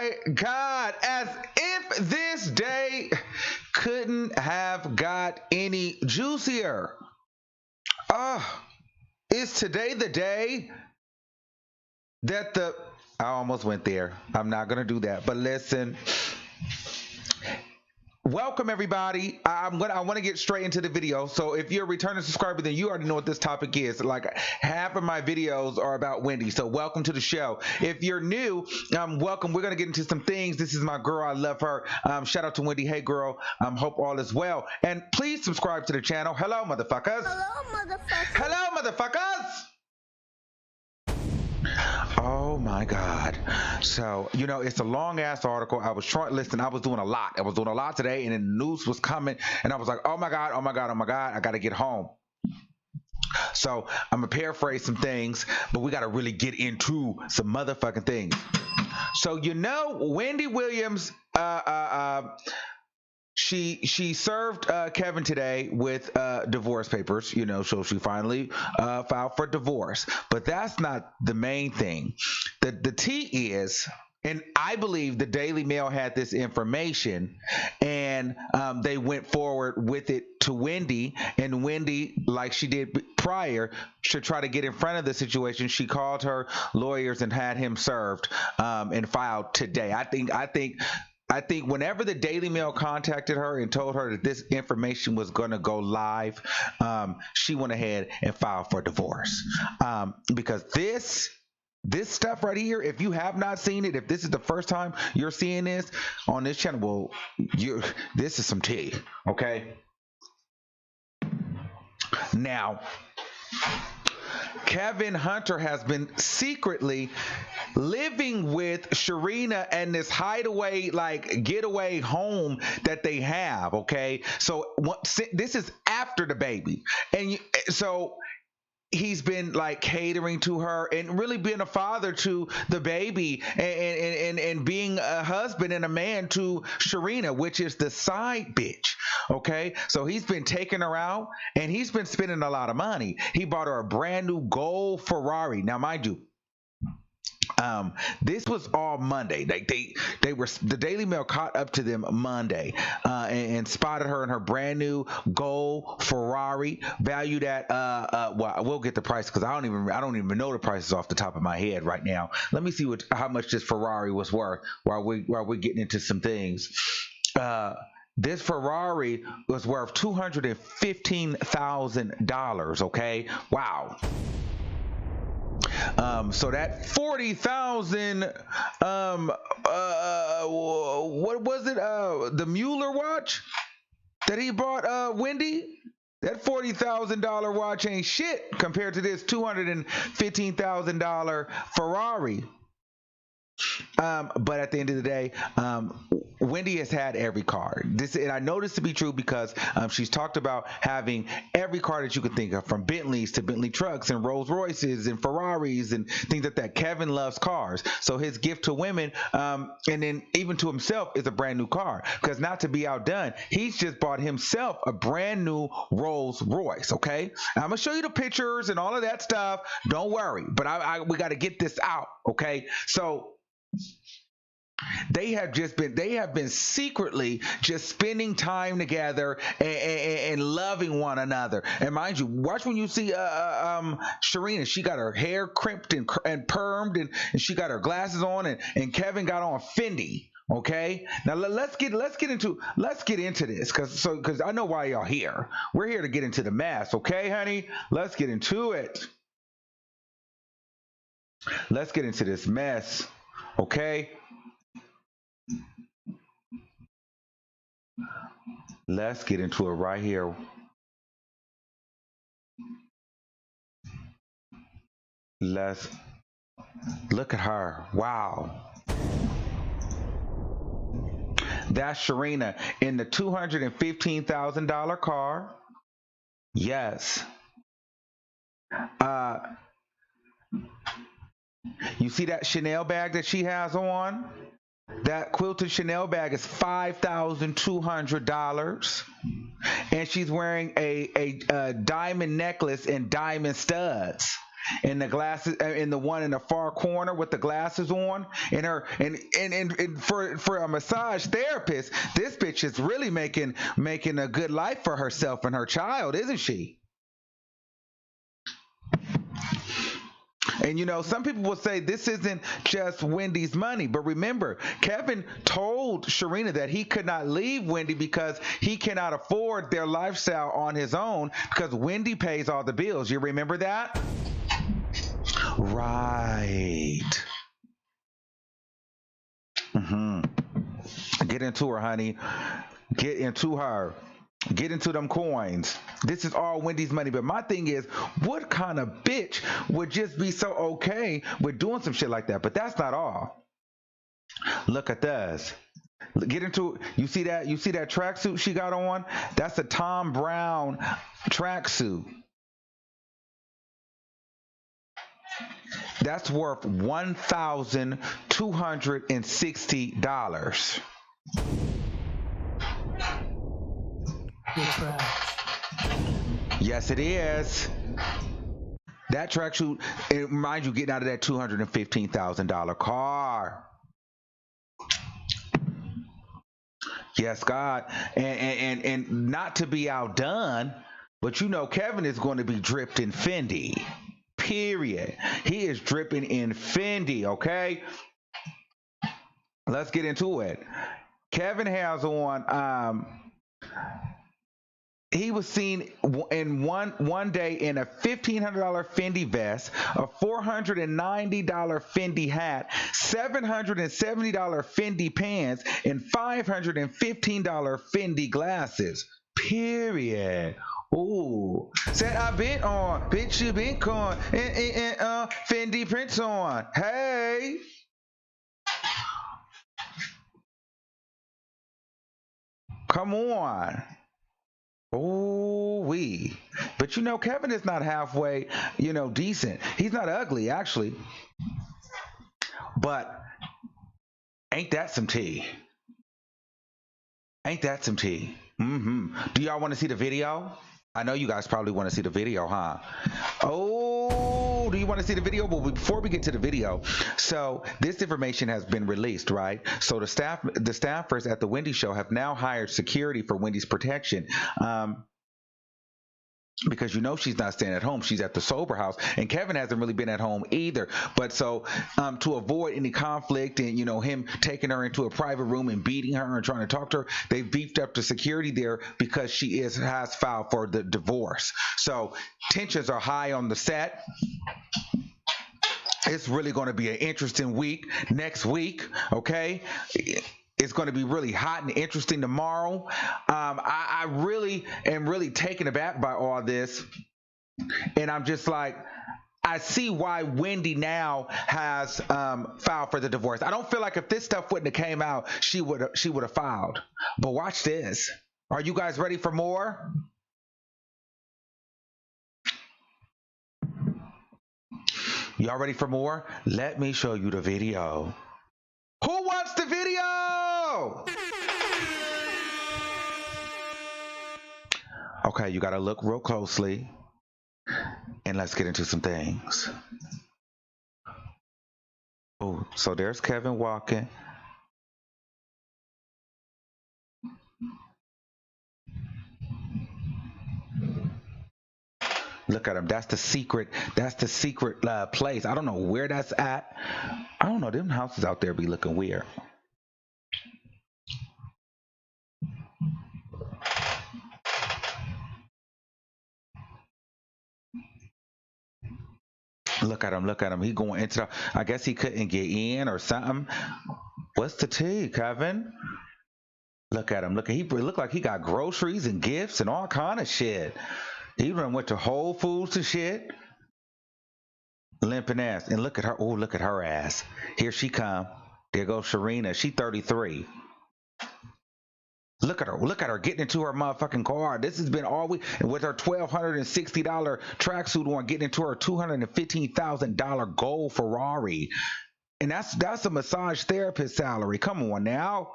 my God, as if this day couldn't have got any juicier. Is today the day that I almost went there. I'm not going to do that. But listen, welcome everybody. I want to get straight into the video. So if you're a returning subscriber, then you already know what this topic is. Like half of my videos are about Wendy. So welcome to the show. If you're new, welcome. We're gonna get into some things. This is my girl. I love her. Shout out to Wendy. Hey girl. Hope all is well. And please subscribe to the channel. Hello, motherfuckers. Hello, motherfucker. Hello, motherfuckers. Oh my God. So, it's a long ass article. I was doing a lot. I was doing a lot today, and then the news was coming, and I was like, oh my God, oh my God, oh my God, I got to get home. So I'm going to paraphrase some things, but we got to really get into some motherfucking things. So, Wendy Williams, she served Kevin today with divorce papers, so she finally filed for divorce. But that's not the main thing. The tea is, and I believe the Daily Mail had this information, and they went forward with it to Wendy, and Wendy, like she did prior, should try to get in front of the situation. She called her lawyers and had him served and filed today. I think whenever the Daily Mail contacted her and told her that this information was going to go live, she went ahead and filed for divorce. Because this stuff right here, if you have not seen it, if this is the first time you're seeing this on this channel, this is some tea, okay? Now, Kevin Hunter has been secretly living with Sharina and this hideaway, getaway home that they have, okay? So this is after the baby. And so he's been catering to her and really being a father to the baby and being a husband and a man to Sharina, which is the side bitch. Okay. So he's been taking her out and he's been spending a lot of money. He bought her a brand new gold Ferrari. Now, mind you, this was all Monday. The Daily Mail caught up to them Monday and spotted her in her brand new gold Ferrari, valued at well, we'll get the price because I don't even know the prices off the top of my head right now. Let me see how much this Ferrari was worth while we're getting into some things. This Ferrari was worth $215,000. Okay, wow. So that 40,000, what was it? The Mueller watch that he bought, Wendy? That $40,000 watch ain't shit compared to this $215,000 Ferrari. But at the end of the day, Wendy has had every car. And I know this to be true because she's talked about having every car that you could think of, from Bentleys to Bentley trucks and Rolls Royces and Ferraris and things like that. Kevin loves cars. So his gift to women, and then even to himself, is a brand new car. Because not to be outdone, he's just bought himself a brand new Rolls Royce. Okay. I'm going to show you the pictures and all of that stuff. Don't worry. But we got to get this out. Okay. So they have been secretly just spending time together and loving one another. And mind you, watch when you see Sharina. She got her hair crimped and permed, and she got her glasses on, and Kevin got on Fendi. Okay, now let's get into this because I know why y'all here. We're here to get into the mess. Okay, honey, let's get into it. Let's get into this mess. Okay. Let's get into it right here. Let's look at her. Wow. That's Sharina in the $215,000 car. Yes. You see that Chanel bag that she has on? That quilted Chanel bag is $5,200, and she's wearing a diamond necklace and diamond studs. and the glasses, and the one in the far corner with the glasses on, and her and for a massage therapist, this bitch is really making a good life for herself and her child, isn't she? And some people will say this isn't just Wendy's money, but remember, Kevin told Sharina that he could not leave Wendy because he cannot afford their lifestyle on his own because Wendy pays all the bills. You remember that? Right. hmm Get into her, honey. Get into her. Get into them coins. This is all Wendy's money. But my thing is, what kind of bitch would just be so okay with doing some shit like that? But that's not all. Look at this. Get into, you see that? You see that tracksuit she got on? That's a Tom Brown tracksuit. That's worth $1,260. You're trash. Yes, it is. That tracksuit, mind you, getting out of that $215,000 car. Yes, God, and not to be outdone, but Kevin is going to be dripped in Fendi. Period. He is dripping in Fendi. Okay, let's get into it. Kevin has on. He was seen in one day in a $1,500 Fendi vest, a $490 Fendi hat, $770 Fendi pants, and $515 Fendi glasses. Period. Ooh, said I been on, bitch, you been con, and Fendi prints on. Hey, come on. Oh, we. But Kevin is not halfway, decent. He's not ugly, actually. But ain't that some tea? Ain't that some tea? Do y'all want to see the video? I know you guys probably want to see the video, huh? Oh, do you want to see the video? Well, before we get to the video, so this information has been released, right? So the staffers at the Wendy show have now hired security for Wendy's protection. Because she's not staying at home, she's at the sober house, and Kevin hasn't really been at home either. But so to avoid any conflict and him taking her into a private room and beating her and trying to talk to her, they beefed up the security there because she has filed for the divorce. So tensions are high on the set. It's really going to be an interesting week next week. Okay. It's going to be really hot and interesting tomorrow. I really am really taken aback by all this. And I'm just like, I see why Wendy now has filed for the divorce. I don't feel like if this stuff wouldn't have came out, she would have filed. But watch this. Are you guys ready for more? Y'all ready for more? Let me show you the video. Who wants the video? Okay, you got to look real closely, and let's get into some things. Oh, so there's Kevin walking. Look at him. That's the secret. That's the secret place. I don't know where that's at. I don't know. Them houses out there be looking weird. Look at him. Look at him. He going into the, I guess he couldn't get in or something. What's the tea, Kevin? Look at him. Look, he look like he got groceries and gifts and all kind of shit. He done went to Whole Foods and shit. Limping ass. And look at her. Oh, look at her ass. Here she come. There goes Sharina. She 33. Look at her. Look at her getting into her motherfucking car. This has been all week. And with her $1,260 tracksuit on, getting into her $215,000 gold Ferrari. And that's a massage therapist salary. Come on now.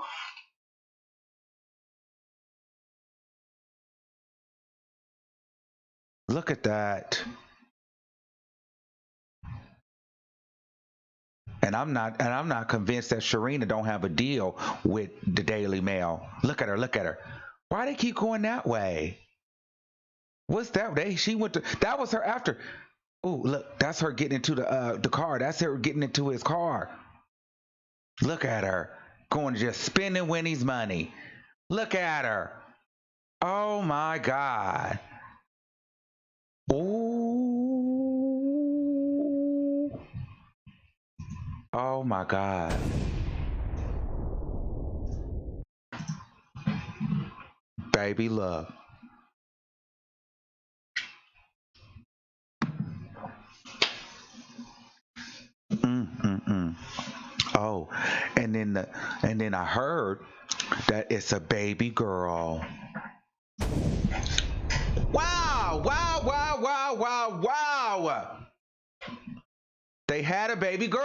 Look at that. And I'm not convinced that Sharina don't have a deal with the Daily Mail. Look at her, look at her. Why they keep going that way? What's that? She went to, that was her after. Oh, look, that's her getting into the car. That's her getting into his car. Look at her. Going to just spending Winnie's money. Look at her. Oh my God. Oh. Oh my God. Baby love. Mm-mm-mm. Oh, and then I heard that it's a baby girl. Wow, wow, wow, wow, wow, wow. They had a baby girl.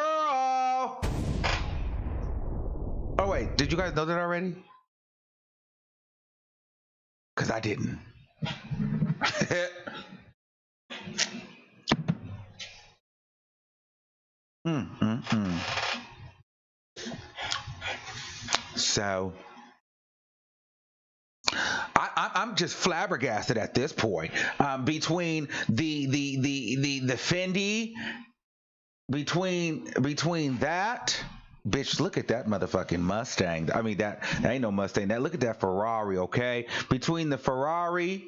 Oh wait, did you guys know that already? Cause I didn't. Mm-mm-mm. So I'm just flabbergasted at this point. Between the Fendi, between that, bitch, look at that motherfucking Mustang. I mean that ain't no Mustang. That look at that Ferrari, okay? Between the Ferrari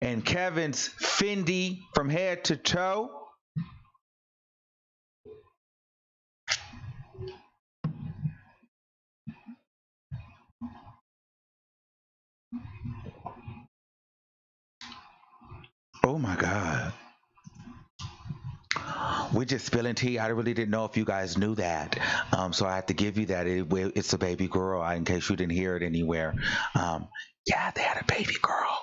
and Kevin's Fendi from head to toe. Oh my God. We're just spilling tea. I really didn't know if you guys knew that. So I have to give you that. It's a baby girl, in case you didn't hear it anywhere. Yeah, they had a baby girl.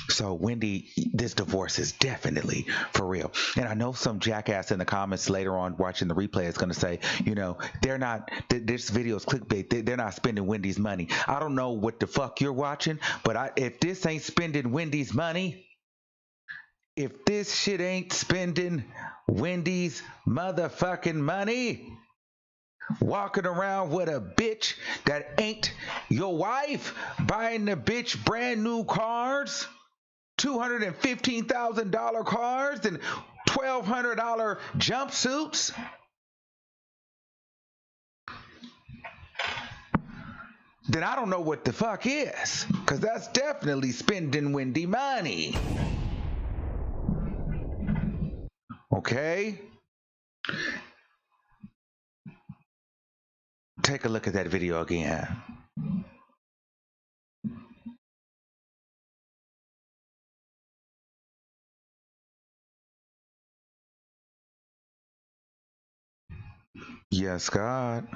So Wendy, this divorce is definitely for real. And I know some jackass in the comments later on watching the replay is going to say, you know, they're not, this video is clickbait. They're not spending Wendy's money. I don't know what the fuck you're watching, but if this ain't spending Wendy's money, if this shit ain't spending Wendy's motherfucking money, walking around with a bitch that ain't your wife, buying the bitch brand new cars, $215,000 cars and $1,200 jumpsuits, then I don't know what the fuck is, because that's definitely spending Wendy money. Okay? Take a look at that video again. Yes, God.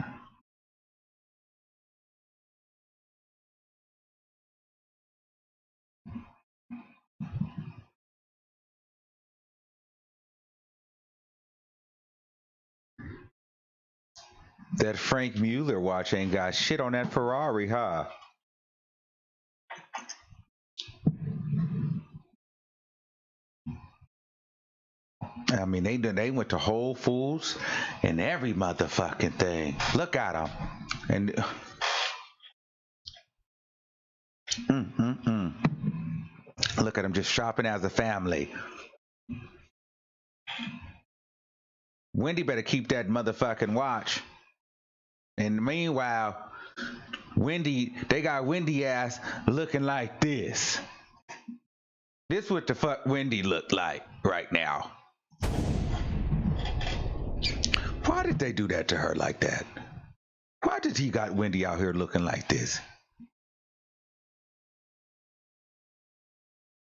That Frank Mueller watch ain't got shit on that Ferrari, huh? I mean, they went to Whole Foods and every motherfucking thing. Look at them. And look at them just shopping as a family. Wendy better keep that motherfucking watch. And meanwhile, they got Wendy ass looking like this. This what the fuck Wendy looked like right now. Why did they do that to her like that? Why did he got Wendy out here looking like this?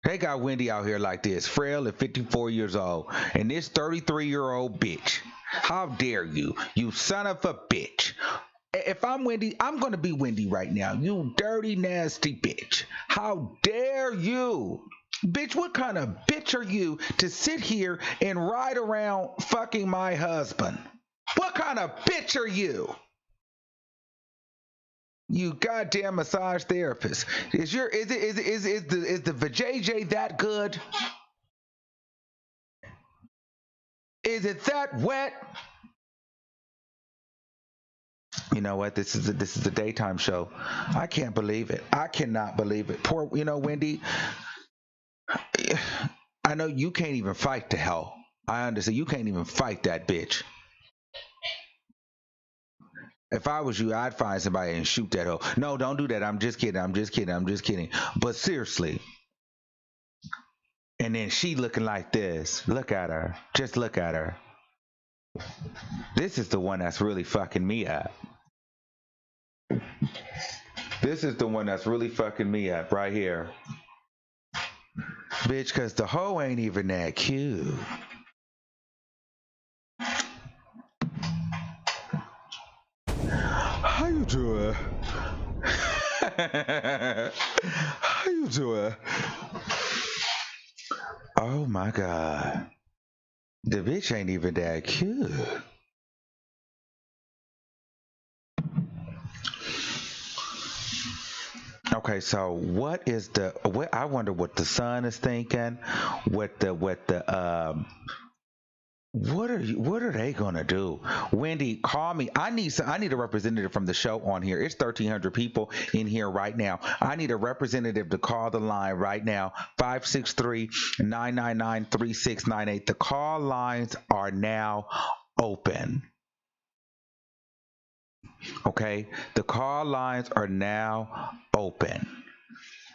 They got Wendy out here like this, frail and 54 years old, and this 33-year-old bitch. How dare you, you son of a bitch. If I'm Wendy, I'm going to be Wendy right now. You dirty, nasty bitch. How dare you? Bitch, what kind of bitch are you to sit here and ride around fucking my husband? What kind of bitch are you? You goddamn massage therapist. Is the vajayjay that good? Is it that wet? You know what? This is a daytime show. I can't believe it. I cannot believe it. Poor, Wendy. I know you can't even fight the hell. I understand you can't even fight that bitch. If I was you, I'd find somebody and shoot that hoe. No, don't do that. I'm just kidding. I'm just kidding. I'm just kidding. But seriously. And then she looking like this. Look at her. Just look at her. This is the one that's really fucking me up. This is the one that's really fucking me up right here. Bitch, cause the hoe ain't even that cute. How you doing? How you doing? Oh my god. The bitch ain't even that cute. Okay, so what I wonder what the son is thinking, what are they gonna do? Wendy, call me. I need a representative from the show on here. It's 1,300 people in here right now. I need a representative to call the line right now. 563-999-3698. The call lines are now open. Okay? The call lines are now open.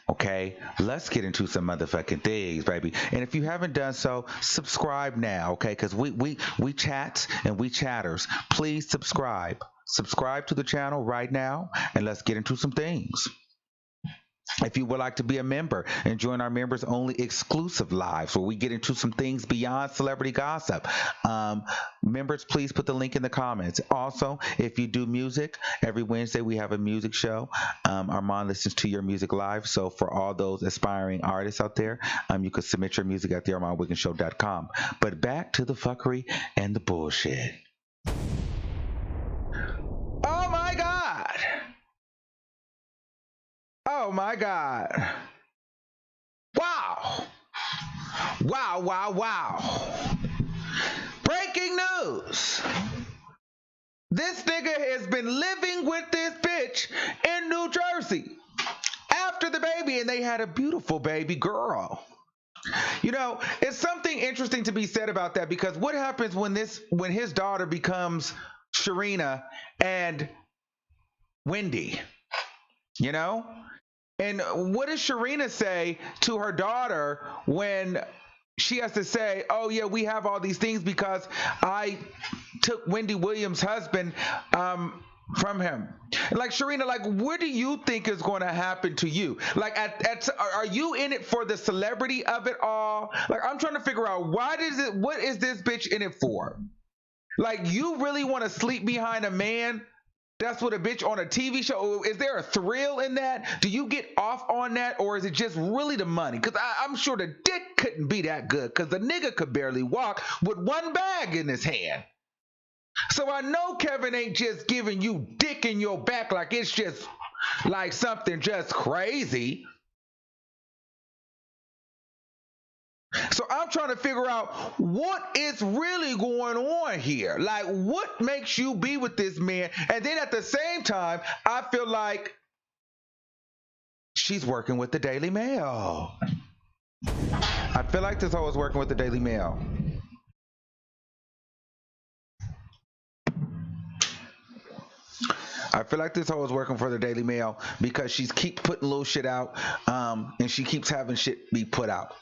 Okay, let's get into some motherfucking things, baby. And if you haven't done so, subscribe now, okay? Because we chats and we chatters. Please subscribe. Subscribe to the channel right now, and let's get into some things. If you would like to be a member and join our members only exclusive lives where we get into some things beyond celebrity gossip, members, please put the link in the comments. Also, if you do music, every Wednesday we have a music show. Armand listens to your music live. So for all those aspiring artists out there, you can submit your music at thearmandwiggins.show.com. But back to the fuckery and the bullshit. Oh my God. Oh my God. Wow. Wow, wow, wow. Breaking news. This nigga has been living with this bitch in New Jersey after the baby, and they had a beautiful baby girl. It's something interesting to be said about that, because what happens when his daughter becomes Sharina and Wendy? And what does Sharina say to her daughter when she has to say, oh yeah, we have all these things because I took Wendy Williams' husband from him? Like, Sharina, like, what do you think is going to happen to you? Like, are you in it for the celebrity of it all? Like, I'm trying to figure out what is this bitch in it for? Like, you really want to sleep behind a man? That's what a bitch on a TV show. Is there a thrill in that? Do you get off on that, or is it just really the money? Because I'm sure the dick couldn't be that good, because the nigga could barely walk with one bag in his hand. So I know Kevin ain't just giving you dick in your back like it's just like something just crazy. So I'm trying to figure out what is really going on here. Like, what makes you be with this man? And then at the same time, I feel like she's working with the Daily Mail. I feel like this hoe is working with the Daily Mail. I feel like this hoe is working for the Daily Mail because she keeps putting little shit out, and she keeps having shit be put out.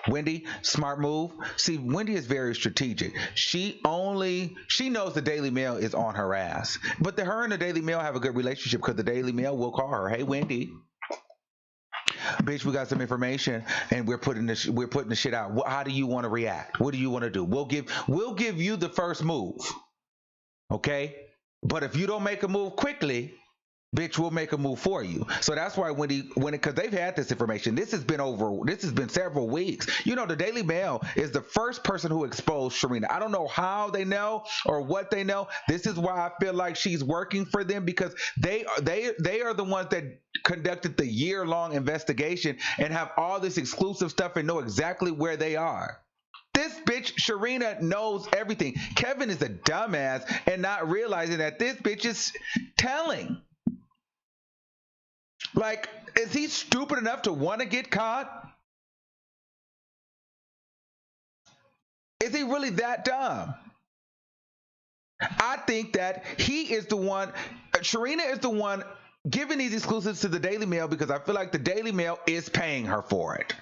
Wendy, smart move. See, Wendy is very strategic. She knows the Daily Mail is on her ass. But her and the Daily Mail have a good relationship, because the Daily Mail will call her, hey, Wendy, bitch, we got some information and we're putting the shit out. How do you want to react? What do you want to do? We'll give you the first move. Okay? But if you don't make a move quickly, bitch, we'll make a move for you. So that's why because they've had this information. This has been several weeks. The Daily Mail is the first person who exposed Sharina. I don't know how they know or what they know. This is why I feel like she's working for them, because they are the ones that conducted the year-long investigation and have all this exclusive stuff and know exactly where they are. This bitch, Sharina, knows everything. Kevin is a dumbass and not realizing that this bitch is telling. Like, is he stupid enough to want to get caught? Is he really that dumb? I think that he is the one, Sharina is the one giving these exclusives to the Daily Mail because I feel like the Daily Mail is paying her for it.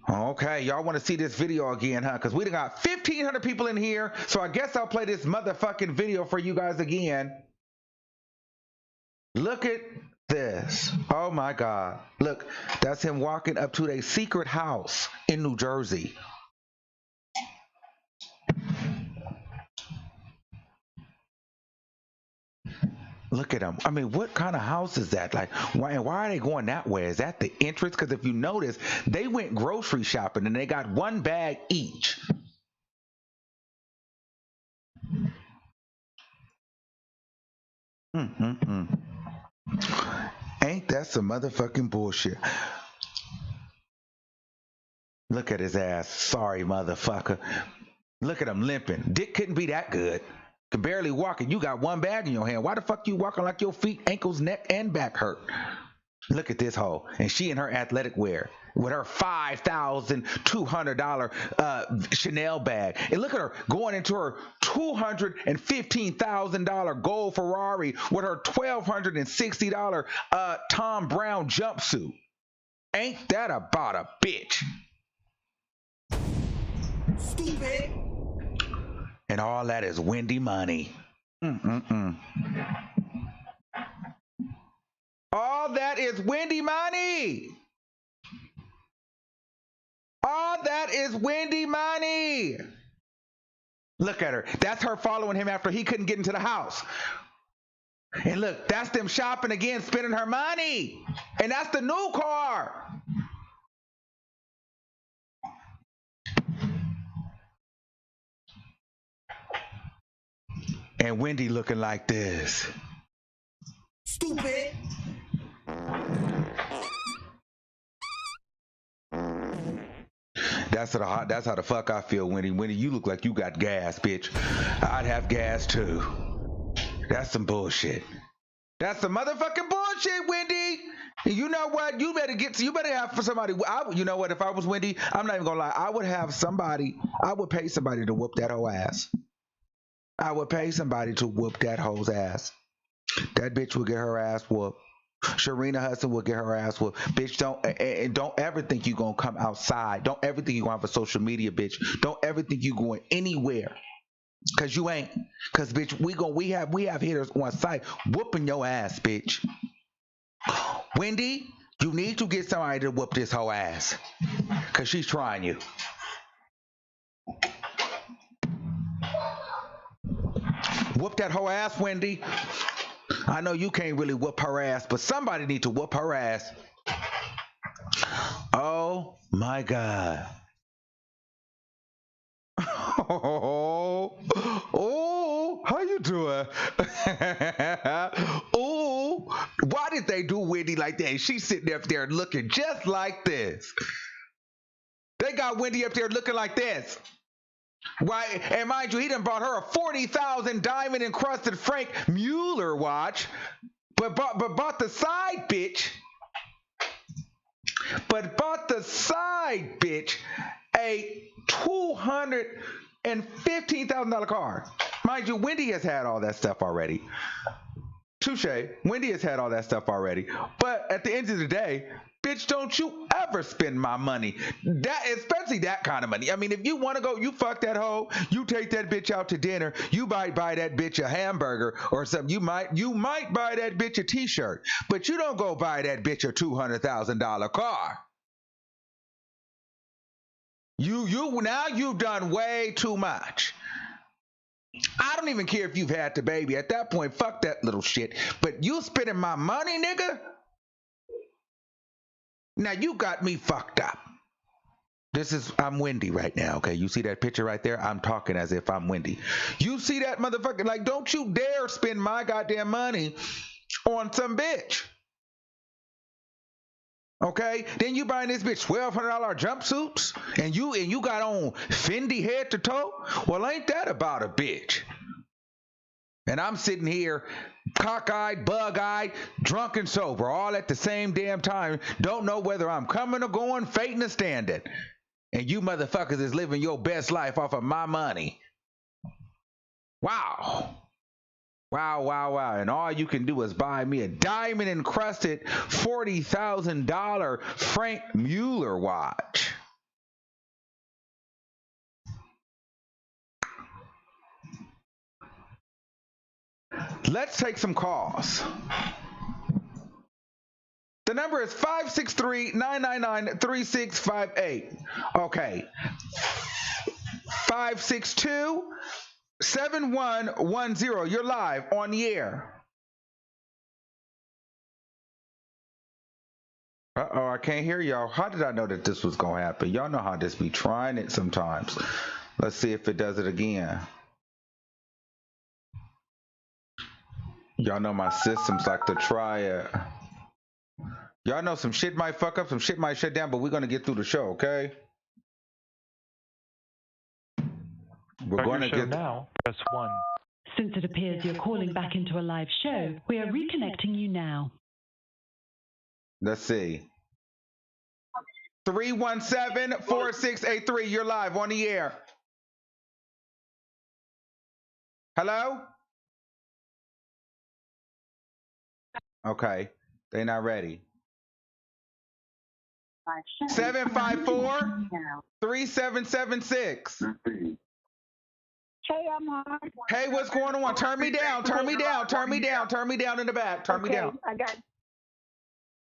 Okay, y'all want to see this video again, huh? Because we done got 1,500 people in here, so I guess I'll play this motherfucking video for you guys again. Look at this. Oh my God. Look, that's him walking up to their secret house in New Jersey. Look at them. I mean, what kind of house is that? Like, why are they going that way? Is that the entrance? Because if you notice, they went grocery shopping and they got one bag each. Ain't that some motherfucking bullshit? Look at his ass. Sorry, motherfucker. Look at him limping. Dick couldn't be that good. Can barely walk and you got one bag in your hand. Why the fuck you walking like your feet, ankles, neck, and back hurt? Look at this hoe. And she in her athletic wear with her $5,200 Chanel bag. And look at her going into her $215,000 gold Ferrari with her $1,260 Tom Brown jumpsuit. Ain't that about a bitch? Stupid. And all that is Wendy money. All that is Wendy money. All that is Wendy money. Look at her. That's her following him after he couldn't get into the house. And look, that's them shopping again, spending her money. And that's the new car. And Wendy looking like this. Stupid. That's how the fuck I feel, Wendy. Wendy, you look like you got gas, bitch. I'd have gas too. That's some bullshit. That's some motherfucking bullshit, Wendy. And you know what? You better have for somebody. You know what? If I was Wendy, I'm not even gonna lie. I would pay somebody to whoop that whole ass. I would pay somebody to whoop that hoe's ass. That bitch will get her ass whooped. Sharina Hudson will get her ass whooped. Bitch, don't ever think you gonna come outside. Don't ever think you gonna have a social media, bitch. Don't ever think you going anywhere. Cause you ain't. Cause bitch, we have hitters on site whooping your ass, bitch. Wendy, you need to get somebody to whoop this hoe ass. Cause she's trying you. Whoop that hoe ass, Wendy. I know you can't really whoop her ass, but somebody need to whoop her ass. Oh my God. Oh, how you doing? Oh, why did they do Wendy like that? She's sitting up there looking just like this. They got Wendy up there looking like this. Why? And mind you, he done bought her a 40,000 diamond encrusted Frank Mueller watch, but bought the side bitch. But bought the side bitch a $215,000 car. Mind you, Wendy has had all that stuff already. Touche. Wendy has had all that stuff already. But at the end of the day, bitch, don't you ever spend my money. Especially that kind of money. I mean, if you want to go, you fuck that hoe, you take that bitch out to dinner, you might buy that bitch a hamburger or something. You might buy that bitch a t-shirt, but you don't go buy that bitch a $200,000 car. Now you've done way too much. I don't even care if you've had the baby. At that point, fuck that little shit. But you spending my money, nigga? Now you got me fucked up. I'm Wendy right now, okay? You see that picture right there? I'm talking as if I'm Wendy. You see that motherfucker? Like, don't you dare spend my goddamn money on some bitch. Okay, then you buying this bitch $1,200 jumpsuits, and you got on Fendi head to toe. Well, ain't that about a bitch? And I'm sitting here, cockeyed, bug-eyed, drunk and sober, all at the same damn time. Don't know whether I'm coming or going, fainting or standing. And you motherfuckers is living your best life off of my money. Wow. Wow, wow, wow. And all you can do is buy me a diamond encrusted $40,000 Frank Mueller watch. Let's take some calls. The number is 563-999-3658. Okay. 562-7110. You're live on the air. Uh-oh, I can't hear y'all. How did I know that this was going to happen? Y'all know how this be trying it sometimes. Let's see if it does it again. Y'all know my systems like to try it. Y'all know some shit might fuck up, some shit might shut down, but we're going to get through the show, okay? We're going to get now. Press 1. Since it appears you're calling back into a live show, we are reconnecting you now. Let's see. 317-4683. You're live on the air. Hello? Okay. They not ready. 754-3776. Hey, I'm on. Hey, what's going on? Turn me down. Turn me down. Turn me down. Turn me down in the back. Turn me down. I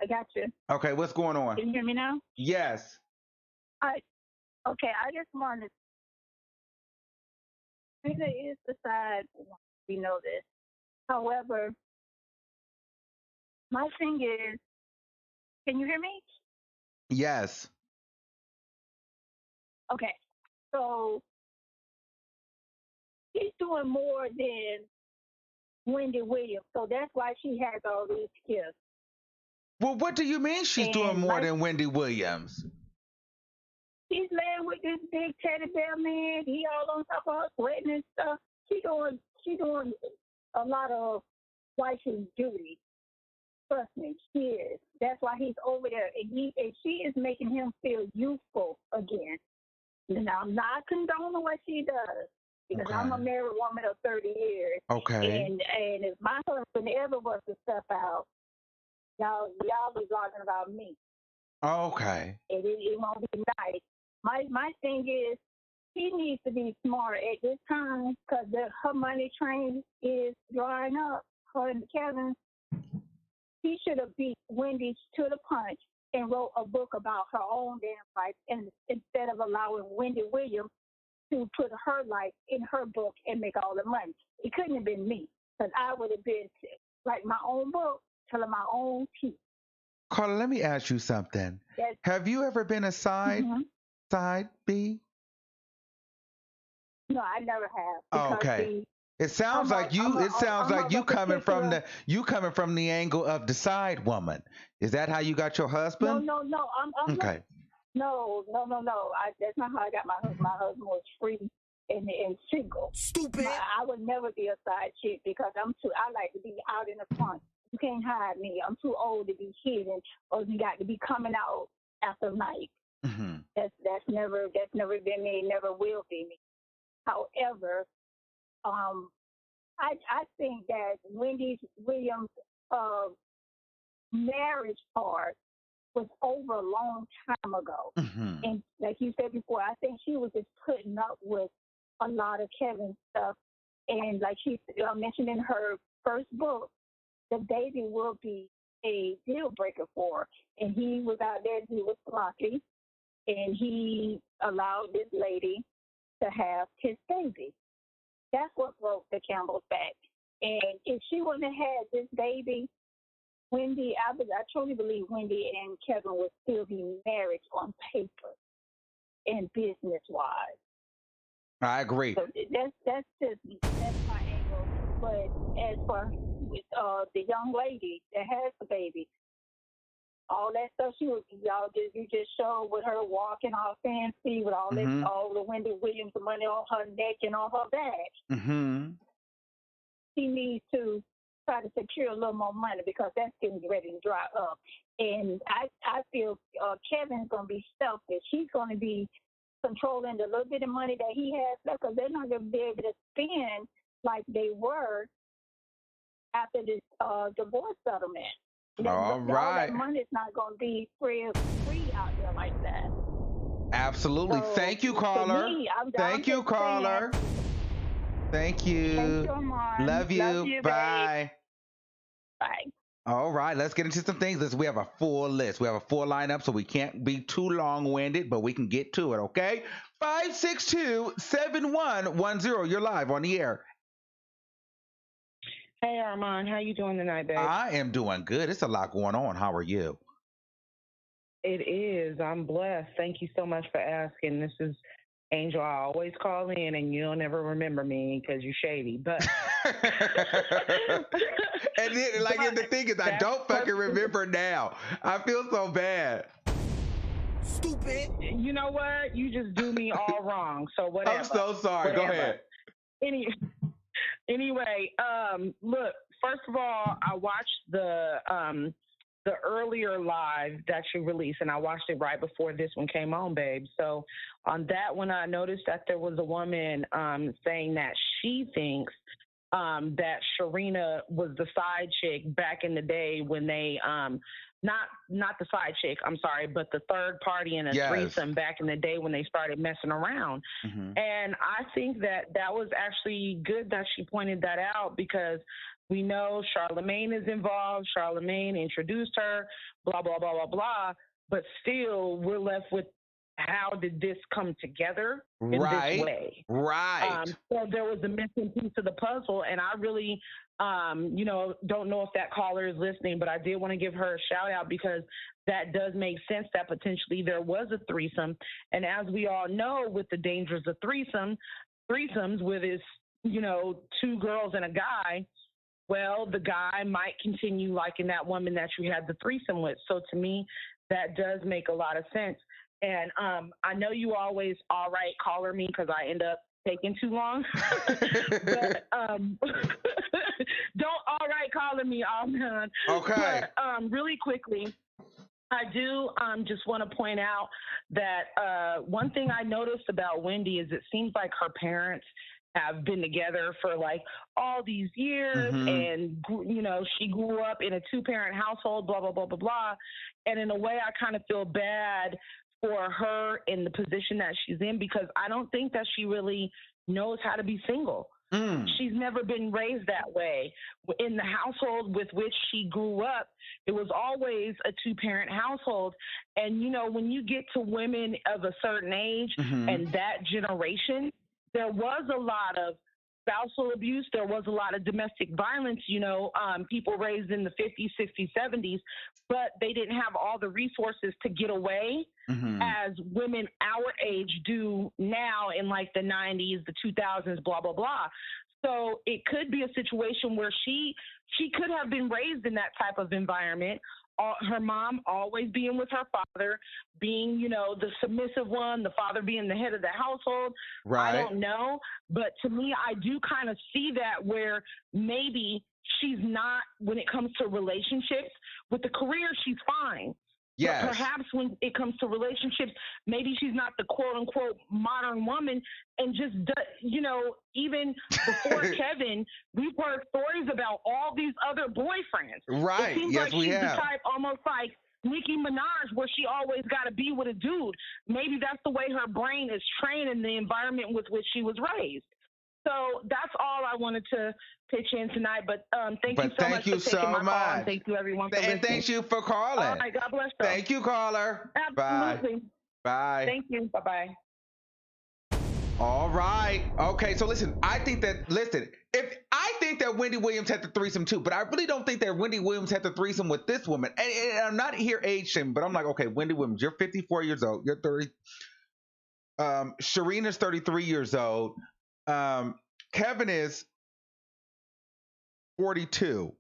got you. Okay, what's going on? Can you hear me now? Yes. I just wanted. Rita is the side. We know this. However, my thing is, can you hear me? Yes. Okay, so she's doing more than Wendy Williams, so that's why she has all these skills. Well, what do you mean she's doing more than Wendy Williams? She's laying with this big teddy bear man. He all on top of her, sweating and stuff. She doing a lot of wife's duty. Trust me, she is. That's why he's over there, and she is making him feel youthful again. Now, I'm not condoning what she does because I'm a married woman of 30 years. Okay. And if my husband ever was to step out, y'all be talking about me. Okay. It won't be nice. My thing is, he needs to be smart at this time because her money train is drying up. Her and Kevin, he should have beat Wendy to the punch and wrote a book about her own damn life, and instead of allowing Wendy Williams to put her life in her book and make all the money. It couldn't have been me because I would have been like my own book, telling my own piece. Carla, let me ask you something. Have you ever been a side B? No, I never have. Okay. It sounds like you coming from the angle of the side woman. Is that how you got your husband? No. I'm okay. No. That's not how I got my husband. My husband was free and single. Stupid. I would never be a side chick because I like to be out in the front. You can't hide me. I'm too old to be hidden, or you got to be coming out after night. Mm-hmm. That's never been me. Never will be me. However, I think that Wendy Williams' marriage part was over a long time ago. Mm-hmm. And like you said before, I think she was just putting up with a lot of Kevin's stuff. And like she mentioned in her first book, the baby will be a deal breaker for her. And he was out there, he was sloppy, and he allowed this lady to have his baby. That's what broke the Campbell's back. And if she wouldn't have had this baby, Wendy, I truly believe Wendy and Kevin would still be married on paper and business-wise. I agree. So that's my angle. But as for the young lady that has the baby, all that stuff she was, you just showed with her walking all fancy with all this, Mm-hmm. all the Wendy Williams money on her neck and on her back. Mm-hmm. She needs to try to secure a little more money because that's getting ready to dry up. And I feel Kevin's going to be selfish. He's going to be controlling the little bit of money that he has left because they're not going to be able to spend like they were after this divorce settlement. All All right. that money's not going to be free out there like that. Absolutely. So, Thank you, for caller. me, Thank you, just caller. saying, Thank you. thank you, Amon. Love you. babe. Bye. Bye. All right, let's get into some things. We have a full list. We have a full lineup, so we can't be too long-winded, but we can get to it, okay? 562-7110. You're live on the air. Hey, Armand. How you doing tonight, babe? I am doing good. It's a lot going on. How are you? It is. I'm blessed. Thank you so much for asking. This is Angel. I always call in, and you'll never remember me because you're shady. But and then, the thing is, I don't fucking remember now. I feel so bad. Stupid. You know what? You just do me all wrong. So whatever. I'm so sorry. Whatever. Go ahead. Anyway, look. First of all, I watched the earlier live that you released, and I watched it right before this one came on, babe. So on that one, I noticed that there was a woman saying that she thinks that Sharina was the side chick back in the day when they not the side chick, I'm sorry, but the third party in a threesome back in the day when they started messing around. Mm-hmm. And I think that was actually good that she pointed that out because we know Charlemagne is involved. Charlemagne introduced her, blah, blah, blah, blah, blah. But still, we're left with how did this come together in this way? Right. So there was a missing piece of the puzzle, and I really, don't know if that caller is listening, but I did want to give her a shout out because that does make sense that potentially there was a threesome. And as we all know, with the dangers of threesomes, with it's, two girls and a guy, well, the guy might continue liking that woman that you had the threesome with. So to me, that does make a lot of sense. And I know you always all right caller me because I end up taking too long. But don't all right caller me, man. Okay. But really quickly, I do just want to point out that one thing I noticed about Wendy is it seems like her parents have been together for like all these years, and she grew up in a two-parent household, blah blah blah blah blah. And in a way, I kind of feel bad for her in the position that she's in because I don't think that she really knows how to be single. She's never been raised that way. In the household with which she grew up, it was always a two-parent household. And, when you get to women of a certain age and that generation, there was a lot of spousal abuse. There was a lot of domestic violence, people raised in the 50s, 60s, 70s, but they didn't have all the resources to get away as women our age do now in like the 90s, the 2000s, blah, blah, blah. So it could be a situation where she could have been raised in that type of environment. Her mom always being with her father, being, the submissive one, the father being the head of the household. Right. I don't know. But to me, I do kind of see that where maybe she's not, when it comes to relationships, with the career, she's fine. Yes. But perhaps when it comes to relationships, maybe she's not the quote unquote modern woman and just, even before Kevin, we've heard stories about all these other boyfriends. Right. It seems Yes, like we she's have. the type almost like Nicki Minaj where she always got to be with a dude. Maybe that's the way her brain is trained in the environment with which she was raised. So that's all I wanted to pitch in tonight. But thank you so much for taking my call. And thank you, everyone, for listening. And thank you for calling. All right, God bless you. Thank you, caller. Absolutely. Bye. Thank you. Bye-bye. All right. Okay, so listen, I think that Wendy Williams had the threesome too, but I really don't think that Wendy Williams had the threesome with this woman. And I'm not here age shaming, but I'm like, okay, Wendy Williams, you're 54 years old. You're 30. Sharina's 33 years old. Kevin is 42.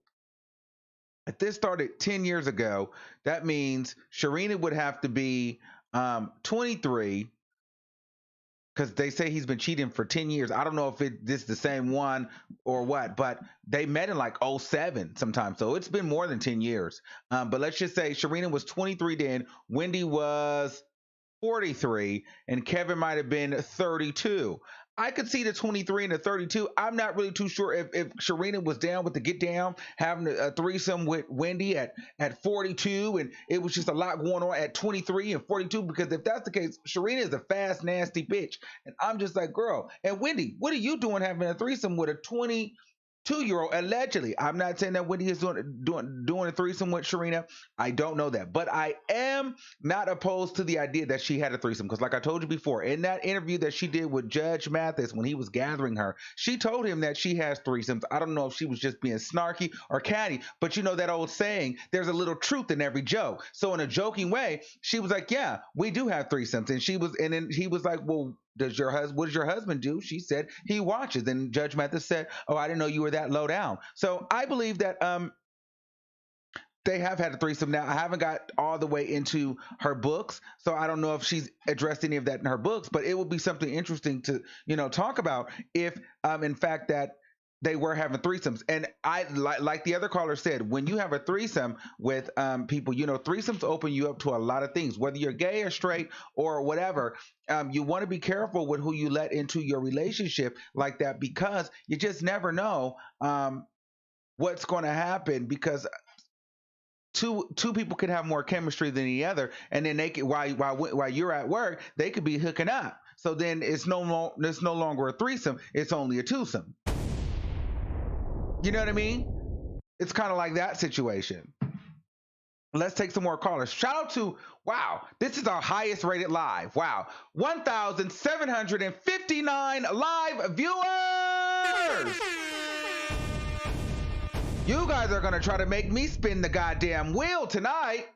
if this started 10 years ago, that means Sharina would have to be 23 because they say he's been cheating for 10 years. I don't know if this is the same one or what, but they met in like '07 sometime. So it's been more than 10 years. But let's just say Sharina was 23 then, Wendy was 43, and Kevin might have been 32. I could see the 23 and the 32. I'm not really too sure if Sharina was down with the get down, having a threesome with Wendy at 42, and it was just a lot going on at 23 and 42. Because if that's the case, Sharina is a fast, nasty bitch, and I'm just like, girl. And Wendy, what are you doing having a threesome with a 22-year-old allegedly? I'm not saying that Wendy is doing a threesome with Sharina. I don't know that, but I am not opposed to the idea that she had a threesome, because like I told you before, in that interview that she did with Judge Mathis when he was gathering her, she told him that she has threesomes. I don't know if she was just being snarky or catty, but you know that old saying, there's a little truth in every joke. So in a joking way, she was like, yeah, we do have threesomes. And then he was like, well, what does your husband do? She said he watches. And Judge Mathis said, oh, I didn't know you were that low down. So I believe that they have had a threesome. Now, I haven't got all the way into her books, so I don't know if she's addressed any of that in her books, but it would be something interesting to, talk about if, in fact, that they were having threesomes. And I, like the other caller said, when you have a threesome with people, threesomes open you up to a lot of things, whether you're gay or straight or whatever. You want to be careful with who you let into your relationship like that, because you just never know what's going to happen, because two people could have more chemistry than the other, and then they could, while you're at work, they could be hooking up. So then it's no longer a threesome, it's only a twosome. You know what I mean? It's kind of like that situation. Let's take some more callers. Shout out to, wow, this is our highest rated live. Wow, 1,759 live viewers. You guys are going to try to make me spin the goddamn wheel tonight.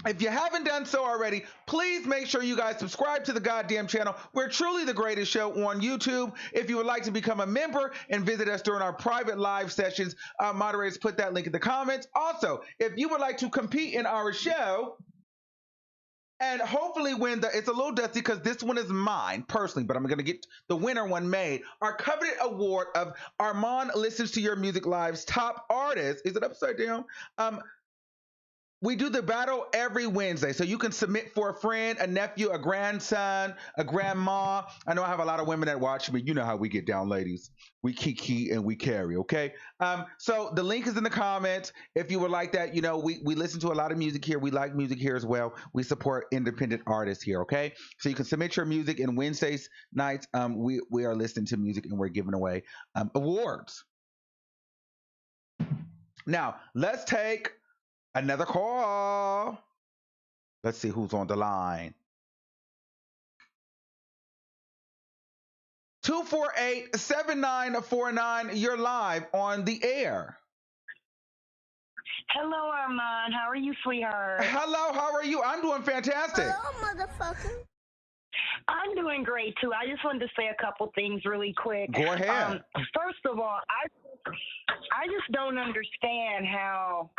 If you haven't done so already, please make sure you guys subscribe to the goddamn channel. We're truly the greatest show on YouTube. If you would like to become a member and visit us during our private live sessions, moderators put that link in the comments. Also, if you would like to compete in our show and hopefully win it's a little dusty because this one is mine personally, but I'm going to get the winner one made. Our coveted award of Armand Listens to Your Music Live's top artist. Is it upside down? We do the battle every Wednesday, so you can submit for a friend, a nephew, a grandson, a grandma. I know I have a lot of women that watch me. You know how we get down, ladies. We kiki and we carry, okay? So the link is in the comments. If you would like that, we listen to a lot of music here. We like music here as well. We support independent artists here, okay? So you can submit your music, and Wednesdays nights, we are listening to music and we're giving away awards. Now, let's take another call. Let's see who's on the line. 248-7949. You're live on the air. Hello, Armand. How are you, sweetheart? Hello, how are you? I'm doing fantastic. Hello, motherfucker. I'm doing great, too. I just wanted to say a couple things really quick. Go ahead. First of all, I just don't understand how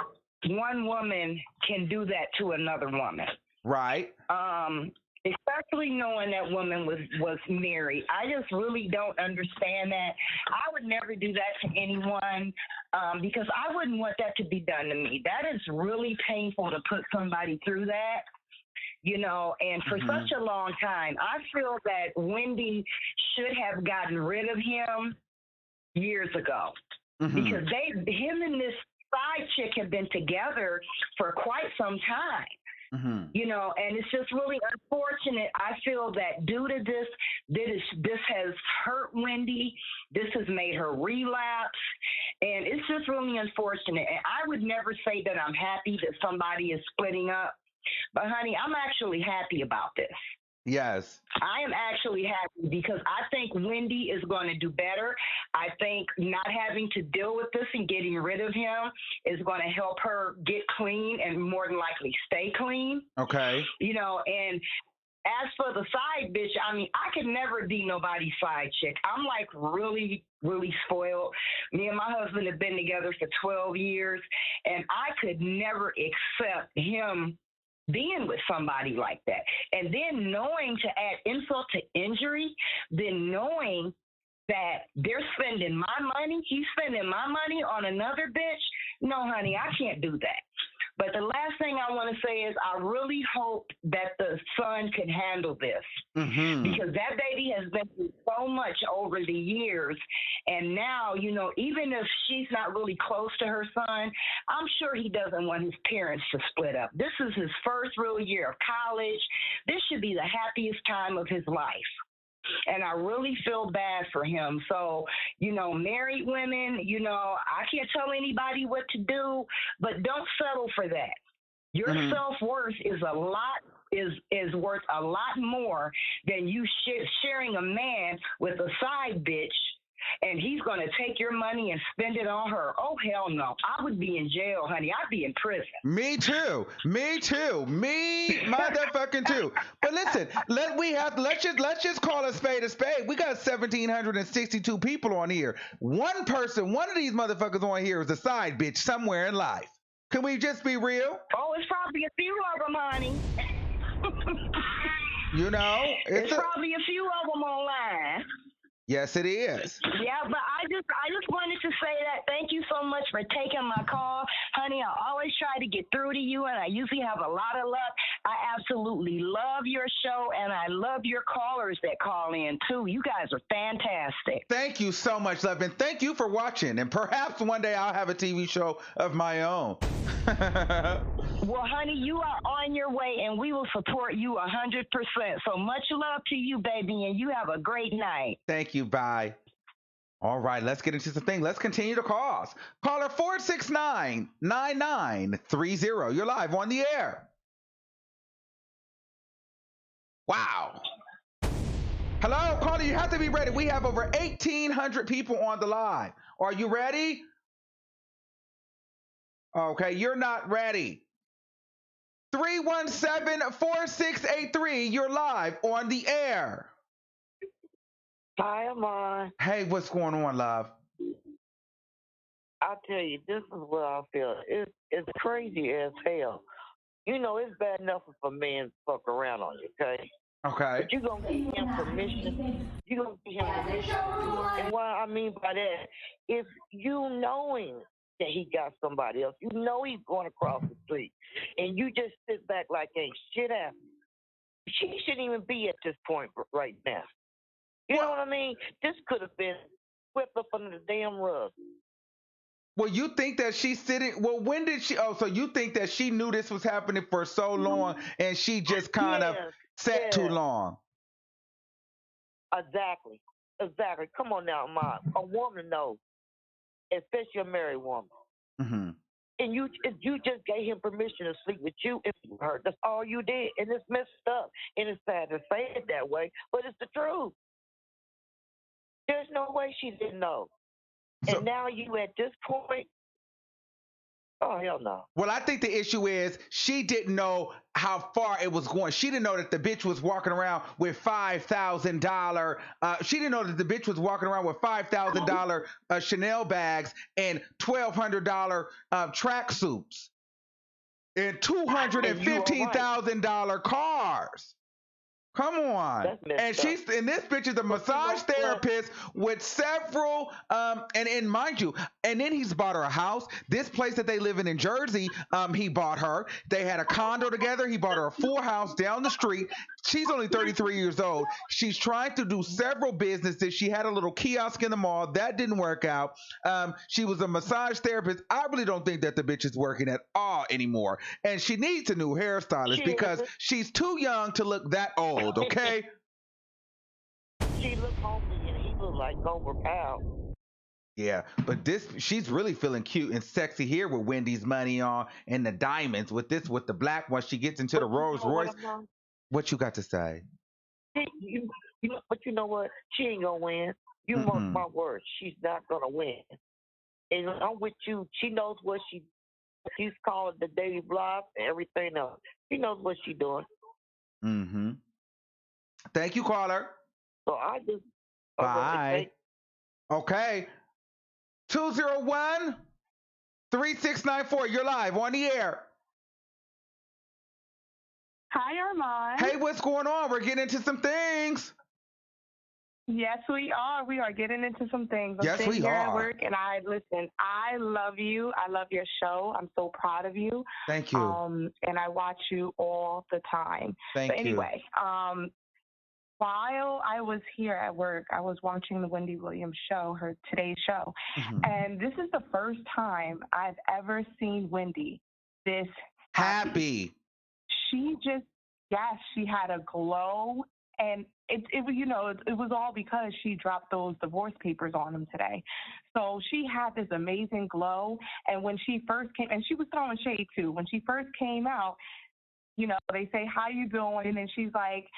one woman can do that to another woman. Right. Especially knowing that woman was married. I just really don't understand that. I would never do that to anyone because I wouldn't want that to be done to me. That is really painful to put somebody through that. And for such a long time, I feel that Wendy should have gotten rid of him years ago because him and this side chick have been together for quite some time. And it's just really unfortunate. I feel that due to this has hurt Wendy. This has made her relapse. And it's just really unfortunate. And I would never say that I'm happy that somebody is splitting up. But, honey, I'm actually happy about this. Yes. I am actually happy because I think Wendy is going to do better. I think not having to deal with this and getting rid of him is going to help her get clean and more than likely stay clean. Okay. And as for the side bitch, I mean, I could never be nobody's side chick. I'm like really, really spoiled. Me and my husband have been together for 12 years, and I could never accept him being with somebody like that. And then knowing, to add insult to injury, then knowing that they're spending my money, he's spending my money on another bitch. No, honey, I can't do that. But the last thing I want to say is I really hope that the son can handle this, because that baby has been through so much over the years. And now, you know, even if she's not really close to her son, I'm sure he doesn't want his parents to split up. This is his first real year of college. This should be the happiest time of his life. And I really feel bad for him. So, you know, married women, you know, I can't tell anybody what to do, but don't settle for that. Your self-worth is worth a lot more than you sharing a man with a side bitch, and he's going to take your money and spend it on her. Oh, hell no. I would be in jail, honey. I'd be in prison. Me too. Me too. Me motherfucking too. But listen, let's just call a spade a spade. We got 1,762 people on here. One of these motherfuckers on here is a side bitch somewhere in life. Can we just be real? Oh, it's probably a few of them, honey. You know, it's probably a few of them online. Yes, it is. Yeah, but I just wanted to say that thank you so much for taking my call. Honey, I always try to get through to you, and I usually have a lot of luck. I absolutely love your show, and I love your callers that call in, too. You guys are fantastic. Thank you so much, love, and thank you for watching. And perhaps one day I'll have a TV show of my own. Well, honey, you are on your way, and we will support you 100%. So much love to you, baby, and you have a great night. Thank you. Bye. All right, let's get into some things. Let's continue to calls. Caller 469-9930. You're live on the air. Wow. Hello, caller, you have to be ready. We have over 1,800 people on the live. Are you ready? Okay, you're not ready. 317-4683. You're live on the air. Hi, Amon. Hey, what's going on, love? I'll tell you, this is what I feel. It's crazy as hell. You know, it's bad enough if a man fuck around on you, okay? Okay. But you're going to give him permission. You're going to give him permission. And what I mean by that, if you knowing that he got somebody else, you know he's going across the street, and you just sit back like ain't shit happening, she shouldn't even be at this point right now. You know what I mean? This could have been swept up under the damn rug. Well, you think that she's sitting. Well, when did she? Oh, so you think that she knew this was happening for so long, and she just kind of sat too long? Exactly. Come on now, Ma. A woman knows, especially a married woman. Mm-hmm. And you just gave him permission to sleep with you and her. That's all you did, and it's messed up. And it's sad to say it that way, but it's the truth. There's no way she didn't know. And now you at this point, oh, hell no. Well, I think the issue is she didn't know how far it was going. She didn't know that the bitch was walking around with $5,000. She didn't know that the bitch was walking around with $5,000 Chanel bags and $1,200 track suits and $215,000 cars. Come on. And this bitch is a massage therapist with several and mind you, and then he's bought her a house. This place that they live in Jersey, he bought her. They had a condo together. He bought her a full house down the street. She's only 33 years old. She's trying to do several businesses. She had a little kiosk in the mall. That didn't work out. She was a massage therapist. I really don't think that the bitch is working at all anymore. And she needs a new hairstylist because she's too young to look that old. Okay. She looked homely and he looked like overpowered. Yeah, but she's really feeling cute and sexy here with Wendy's money on and the diamonds with the black one. She gets into the Rolls Royce. What you got to say? But you know what? She ain't gonna win. You mark my words. She's not gonna win. And I'm with you. She knows what she's calling the daily blog and everything else. She knows what she's doing. Mm-hmm. Thank you, caller. So I just, all right, Bye. Okay. 201 3694. You're live on the air. Hi, Armand. Hey, what's going on? We're getting into some things. Yes, we are. We are getting into some things. I'm Yes, sitting we here at are. work, and I love you. I love your show. I'm so proud of you. Thank you. And I watch you all the time. But Thank you. anyway, while I was here at work, I was watching the Wendy Williams show, her today's show, Mhm. and this is the first time I've ever seen Wendy this happy. Happy. She just, yes, she had a glow, and it was, it was all because she dropped those divorce papers on him today. So she had this amazing glow, and when she first came, and she was throwing shade too. When she first came out, they say, "How you doing?" And she's like,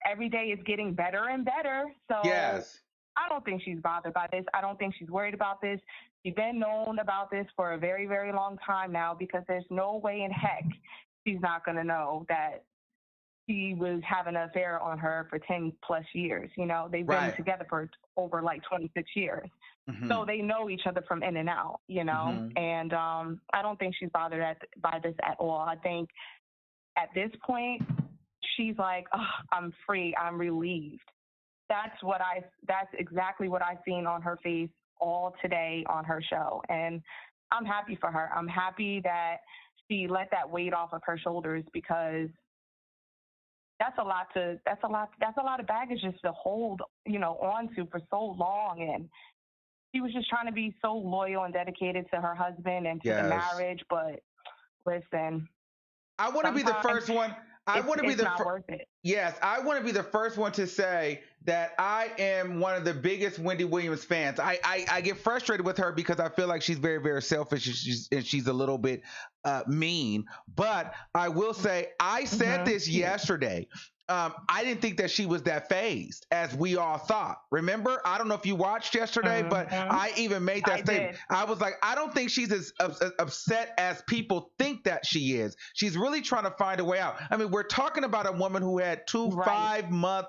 every day is getting better and better. So Yes. I don't think she's bothered by this. I don't think she's worried about this. She's been known about this for a very, very long time now, because there's no way in heck she's not going to know that he was having an affair on her for 10 plus years. They've been Right. together for over like 26 years. So Mhm. they know each other from in and out, Mhm. and I don't think she's bothered by this at all. I think at this point, she's like, oh, I'm free. I'm relieved. That's exactly what I've seen on her face all today on her show. And I'm happy for her. I'm happy that she let that weight off of her shoulders, because that's a lot of baggage just to hold, on to for so long. And she was just trying to be so loyal and dedicated to her husband and to the Yes. marriage. But listen, I want to be the sometimes first one. I want to be it's the not first. worth it. Yes, I want to be the first one to say that I am one of the biggest Wendy Williams fans. I get frustrated with her because I feel like she's very, very selfish, and she's a little bit mean. But I will say, I said this Yeah. yesterday. I didn't think that she was that phased as we all thought. Remember? I don't know if you watched yesterday, but I even made that I statement. did. I was like, I don't think she's as upset as people think that she is. She's really trying to find a way out. I mean, we're talking about a woman who had two Right. 5-month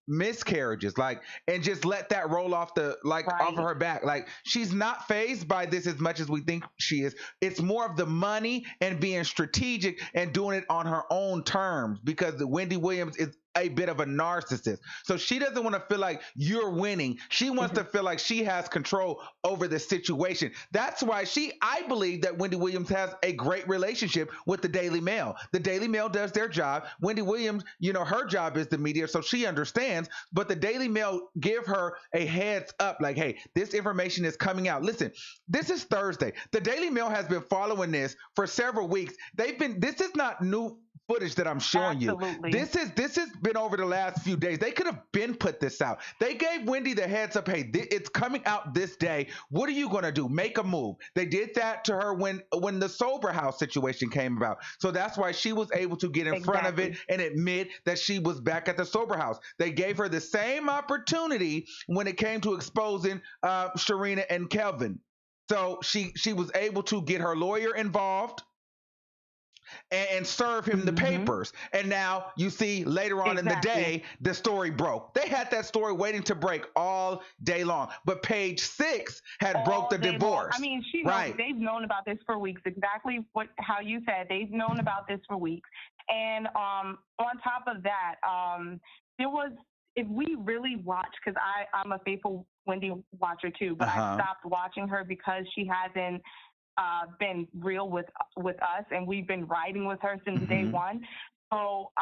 miscarriages, like, and just let that roll off off of Right. her back. Like, she's not phased by this as much as we think she is. It's more of the money and being strategic and doing it on her own terms, because the Wendy Williams is a bit of a narcissist. So she doesn't want to feel like you're winning. She wants to feel like she has control over the situation. That's why I believe that Wendy Williams has a great relationship with the Daily Mail. The Daily Mail does their job. Wendy Williams, her job is the media, so she understands, but the Daily Mail give her a heads up, like, hey, this information is coming out. Listen, this is Thursday. The Daily Mail has been following this for several weeks. This is not new footage that I'm showing Absolutely. you. This has been over the last few days. They could have been put this out. They gave Wendy the heads up. Hey, it's coming out this day. What are you going to do? Make a move. They did that to her when the sober house situation came about. So that's why she was able to get in front of it and admit that she was back at the sober house. They gave her the same opportunity when it came to exposing Sharina and Kelvin. So she was able to get her lawyer involved and serve him the papers. And now you see later on in the day, the story broke. They had that story waiting to break all day long. But Page 6 had broke the divorce. I mean, right. They've known about this for weeks. Exactly how you said. They've known about this for weeks. And on top of that, there was, if we really watch, because I'm a faithful Wendy watcher too, but I stopped watching her because she hasn't been real with us, and we've been riding with her since day one. So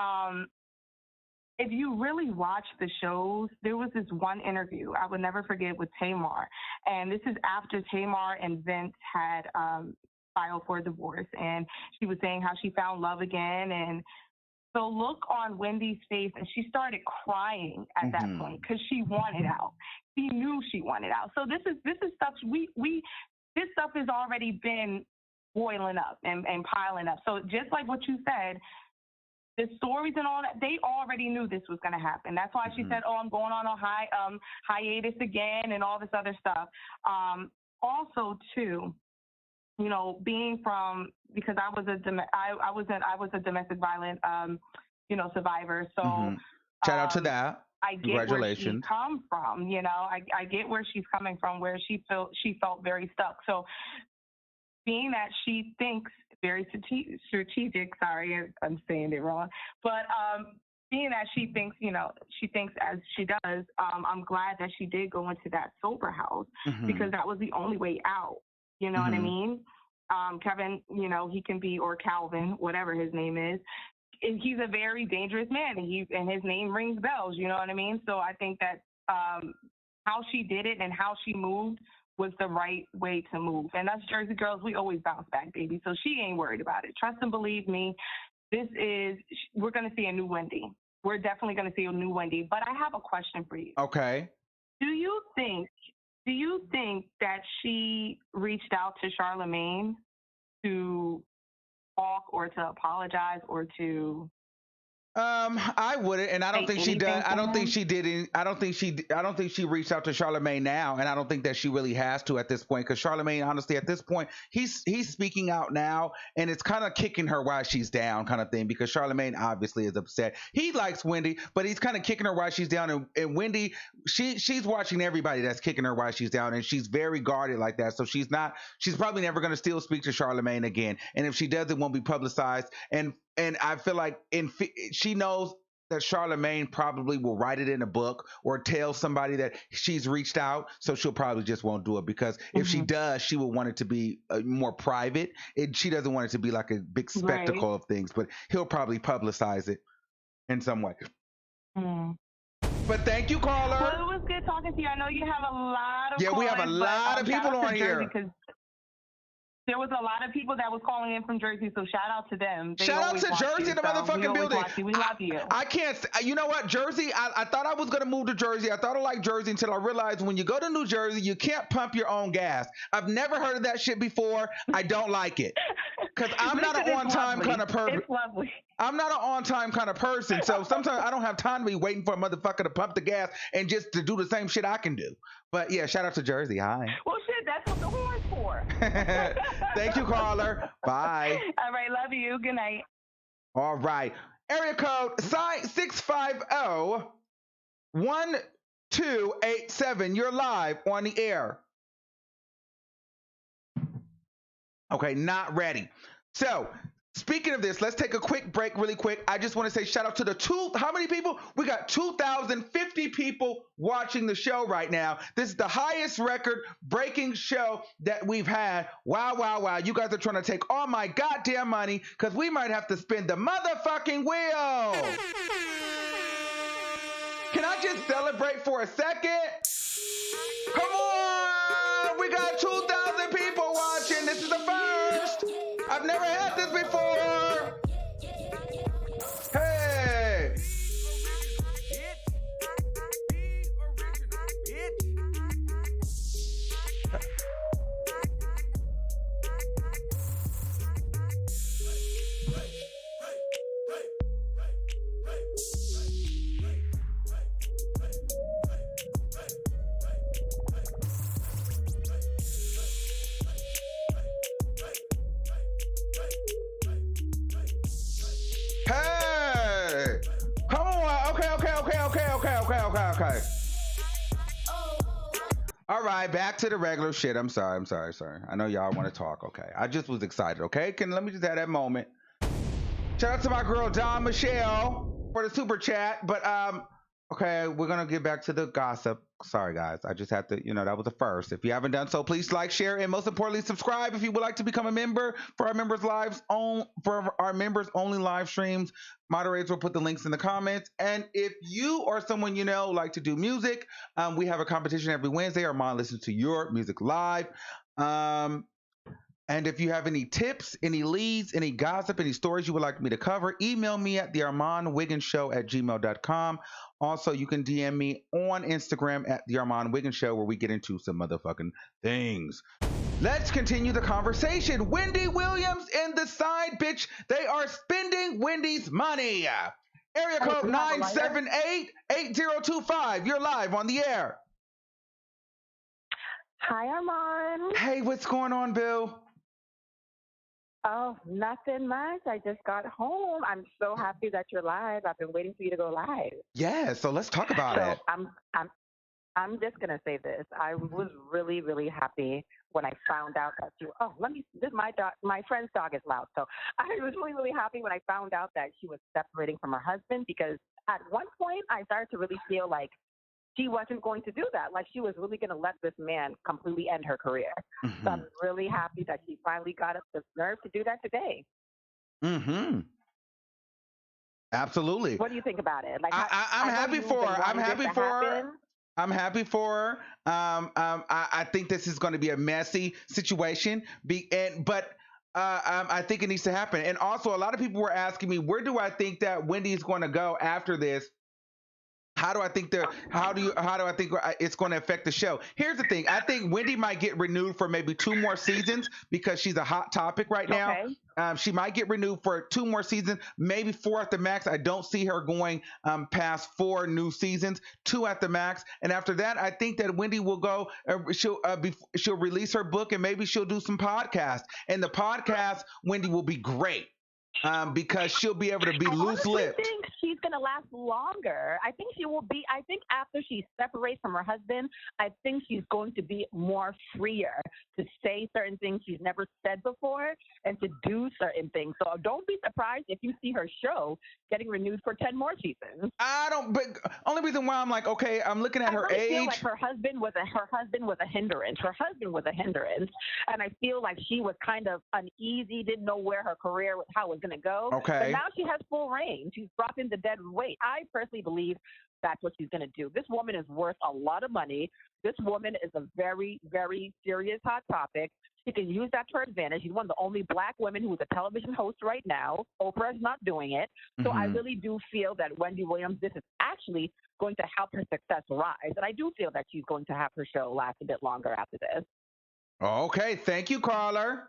if you really watch the shows, there was this one interview I would never forget with Tamar, and this is after Tamar and Vince had filed for a divorce, and she was saying how she found love again, and the look on Wendy's face, and she started crying at that point because she wanted out. She knew she wanted out. So this is stuff this stuff has already been boiling up and piling up. So just like what you said, the stories and all that, they already knew this was going to happen. That's why she said, "Oh, I'm going on a hiatus again," and all this other stuff. Also, too, being from, because I was a domestic violent survivor. So Shout out to that. I get Congratulations. where she comes from. I get where she's coming from, where she felt very stuck. So being that she thinks very strategic, sorry, I'm saying it wrong, but being that she thinks as she does, I'm glad that she did go into that sober house because that was the only way out. You know what I mean? Kevin, he can be, or Calvin, whatever his name is, and he's a very dangerous man, and his name rings bells. You know what I mean? So I think that how she did it and how she moved was the right way to move. And us Jersey girls, we always bounce back, baby. So she ain't worried about it. Trust and believe me, we're going to see a new Wendy. We're definitely going to see a new Wendy. But I have a question for you. Okay. Do you think that she reached out to Charlamagne to talk or to apologize or to I wouldn't, and I don't think she does. I don't think she did. I don't think she reached out to Charlamagne now, and I don't think that she really has to at this point. Because Charlamagne, honestly, at this point, he's speaking out now, and it's kind of kicking her while she's down, kind of thing. Because Charlamagne obviously is upset. He likes Wendy, but he's kind of kicking her while she's down. And Wendy, she's watching everybody that's kicking her while she's down, and she's very guarded like that. So she's probably never going to still speak to Charlamagne again. And if she does, it won't be publicized. And I feel like she knows that Charlamagne probably will write it in a book or tell somebody that she's reached out, so she'll probably just won't do it because if she does, she will want it to be more private. She doesn't want it to be like a big spectacle of things, but he'll probably publicize it in some way. But thank you, caller. Well, it was good talking to you. I know you have a lot of callers, we have a lot of people on here. There was a lot of people that was calling in from Jersey, so shout out to them. Shout out to Jersey, the motherfucking building. We love you. I can't, you know what, Jersey, I thought I was going to move to Jersey. I thought I liked Jersey until I realized when you go to New Jersey, you can't pump your own gas. I've never heard of that shit before. I don't like it. Because I'm not an on-time kind of person. It's lovely. I'm not an on-time kind of person, so sometimes I don't have time to be waiting for a motherfucker to pump the gas and just to do the same shit I can do. But yeah, shout out to Jersey. Hi. Well, shit, that's what the horn's for. Thank you, caller. Bye. All right, love you. Good night. All right. Area code 650-1287. You're live on the air. Okay, not ready. So, speaking of this, let's take a quick break really quick. I just want to say shout out to how many people? We got 2,050 people watching the show right now. This is the highest record-breaking show that we've had. Wow, wow, wow. You guys are trying to take all my goddamn money because we might have to spin the motherfucking wheel. Can I just celebrate for a second? Come on! We got 2,000 people watching. This is the first. I've never had this before. Hey. Hey! Come on. Okay. All right, back to the regular shit. I'm sorry. I know y'all want to talk. Okay. I just was excited. Okay. Let me just have that moment. Shout out to my girl, Don Michelle, for the super chat. But, okay, we're going to get back to the gossip. Sorry, guys. I just had to, that was the first. If you haven't done so, please like, share, and most importantly, subscribe if you would like to become a member for our members' only live streams. Moderators will put the links in the comments. And if you or someone you know like to do music, we have a competition every Wednesday. Armand listens to your music live. And if you have any tips, any leads, any gossip, any stories you would like me to cover, email me at thearmandwigginshow@gmail.com. Also, you can DM me on Instagram at thearmandwigginshow where we get into some motherfucking things. Let's continue the conversation. Wendy Williams and the side bitch, they are spending Wendy's money. Area code 978-8025. You're live on the air. Hi, Armand. Hey, what's going on, Bill? Oh, nothing much. I just got home. I'm so happy that you're live. I've been waiting for you to go live. Yeah, so let's talk about So it. I'm just gonna say this. I was really, really happy when I found out that you. Oh, let me. This my friend's dog is loud. So I was really, really happy when I found out that she was separating from her husband because at one point I started to really feel like she wasn't going to do that. Like she was really going to let this man completely end her career. So Mm-hmm. I'm really happy that she finally got up the nerve to do that today. Mm-hmm. Absolutely. What do you think about it? Like, I'm I know happy you've for been her. I'm wanting this happy to for her. happen. I'm happy for her. I think this is going to be a messy situation. I think it needs to happen. And also, a lot of people were asking me, where do I think that Wendy is going to go after this? How do I think it's going to affect the show? Here's the thing. I think Wendy might get renewed for maybe 2 more seasons because she's a hot topic right now. Okay. She might get renewed for 2 more seasons, maybe 4 at the max. I don't see her going past 4 new seasons, 2 at the max. And after that, I think that Wendy will go. She'll release her book and maybe she'll do some podcasts. And the podcast, Wendy will be great because she'll be able to be I loose honestly lipped. think she's going to last longer. I think she will be. I think after she separates from her husband, I think she's going to be more freer to say certain things she's never said before and to do certain things. So don't be surprised if you see her show getting renewed for 10 more seasons. I don't. But only reason why I'm like, okay, I'm looking at her really feel age. like her husband was a hindrance. Her husband was a hindrance, and I feel like she was kind of uneasy, didn't know where her career, how it was going to go. Okay. But now she has full reign. She's dropping the dead weight. I personally believe that's what she's going to do. This woman is worth a lot of money. This woman is a very, very serious hot topic. She can use that to her advantage. She's one of the only black women who's a television host right now. Oprah's not doing it. So I really do feel that Wendy Williams, this is actually going to help her success rise. And I do feel that she's going to have her show last a bit longer after this. Okay, thank you, caller.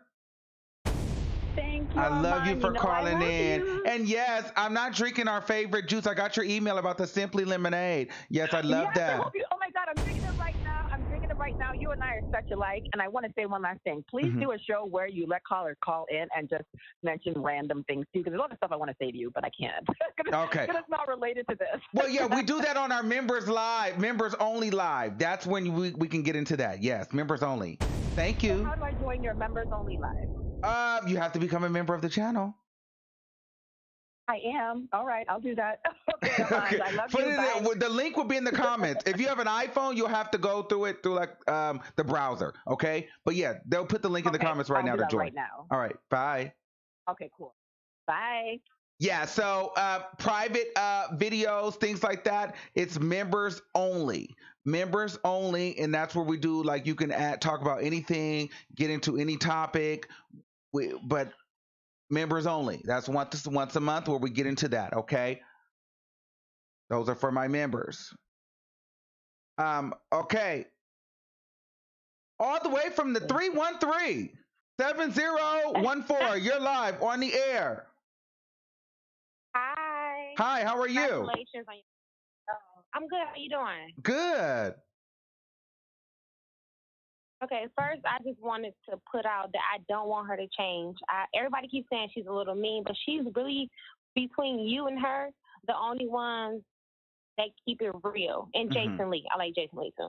Thank you. I love you for calling in. You. And yes, I'm not drinking our favorite juice. I got your email about the Simply Lemonade. Yes, I love that. Oh my God, I'm drinking it right now. You and I are such alike. And I want to say one last thing. Please do a show where you let callers call in and just mention random things too, because there's a lot of stuff I want to say to you, but I can't. Okay. Because it's not related to this. Well, yeah, we do that on our members live, members only live. That's when we can get into that. Yes, members only. Thank you. So how do I join your members only live? You have to become a member of the channel. I am. All right, I'll do that. Okay. I love you. The link will be in the comments. If you have an iPhone, you'll have to go through it through the browser. Okay, but yeah, they'll put the link in the comments right now to join. Right now. All right, bye. Okay, cool. Bye. Yeah, so private videos, things like that, it's members only. Members only, and that's where we do, like, you can talk about anything, get into any topic, but members only. That's once a month where we get into that, okay? Those are for my members. Okay. All the way from the 313-7014, you're live on the air. Hi. Hi, how are you? Congratulations on your I'm good. How you doing? Good. Okay, first I just wanted to put out that I don't want her to change. Everybody keeps saying she's a little mean, but she's really, between you and her, the only ones that keep it real. And Jason Lee. I like Jason Lee too.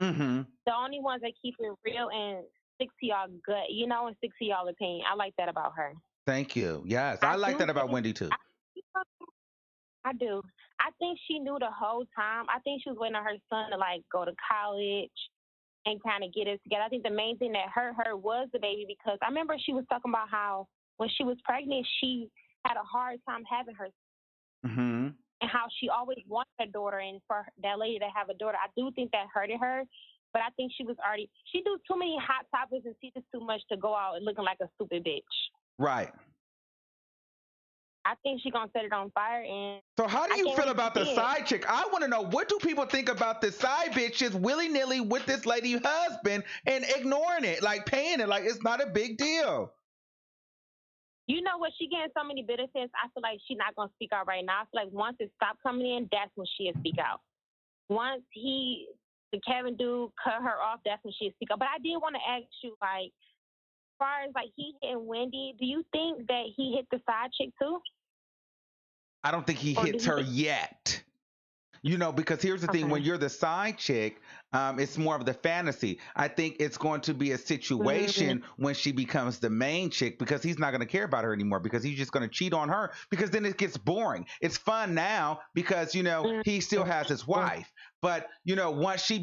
The only ones that keep it real and stick to y'all gut, and stick to y'all opinion. I like that about her. Thank you. Yes, I like that about Wendy too. I do. I think she knew the whole time. I think she was waiting on her son to go to college and kind of get it together. I think the main thing that hurt her was the baby, because I remember she was talking about how when she was pregnant, she had a hard time having her and how she always wanted a daughter, and for that lady to have a daughter, I do think that hurted her. But I think she do too many hot topics and see this too much to go out and looking like a stupid bitch. Right. I think she's going to set it on fire. And so how do you feel about the side chick? I want to know, what do people think about the side bitches willy-nilly with this lady husband and ignoring it, like paying it, like it's not a big deal? You know what? She getting so many benefits. I feel like she's not going to speak out right now. I feel like once it stopped coming in, that's when she'll speak out. Once the Kevin dude cut her off, that's when she'll speak out. But I did want to ask you, far as like he hitting Wendy, do you think that he hit the side chick too? I don't think he Or did hits he her hit? yet. Because here's the thing: when Okay. you're the side chick, it's more of the fantasy. I think it's going to be a situation when she becomes the main chick because he's not going to care about her anymore because he's just going to cheat on her because then it gets boring. It's fun now because he still has his wife. But once she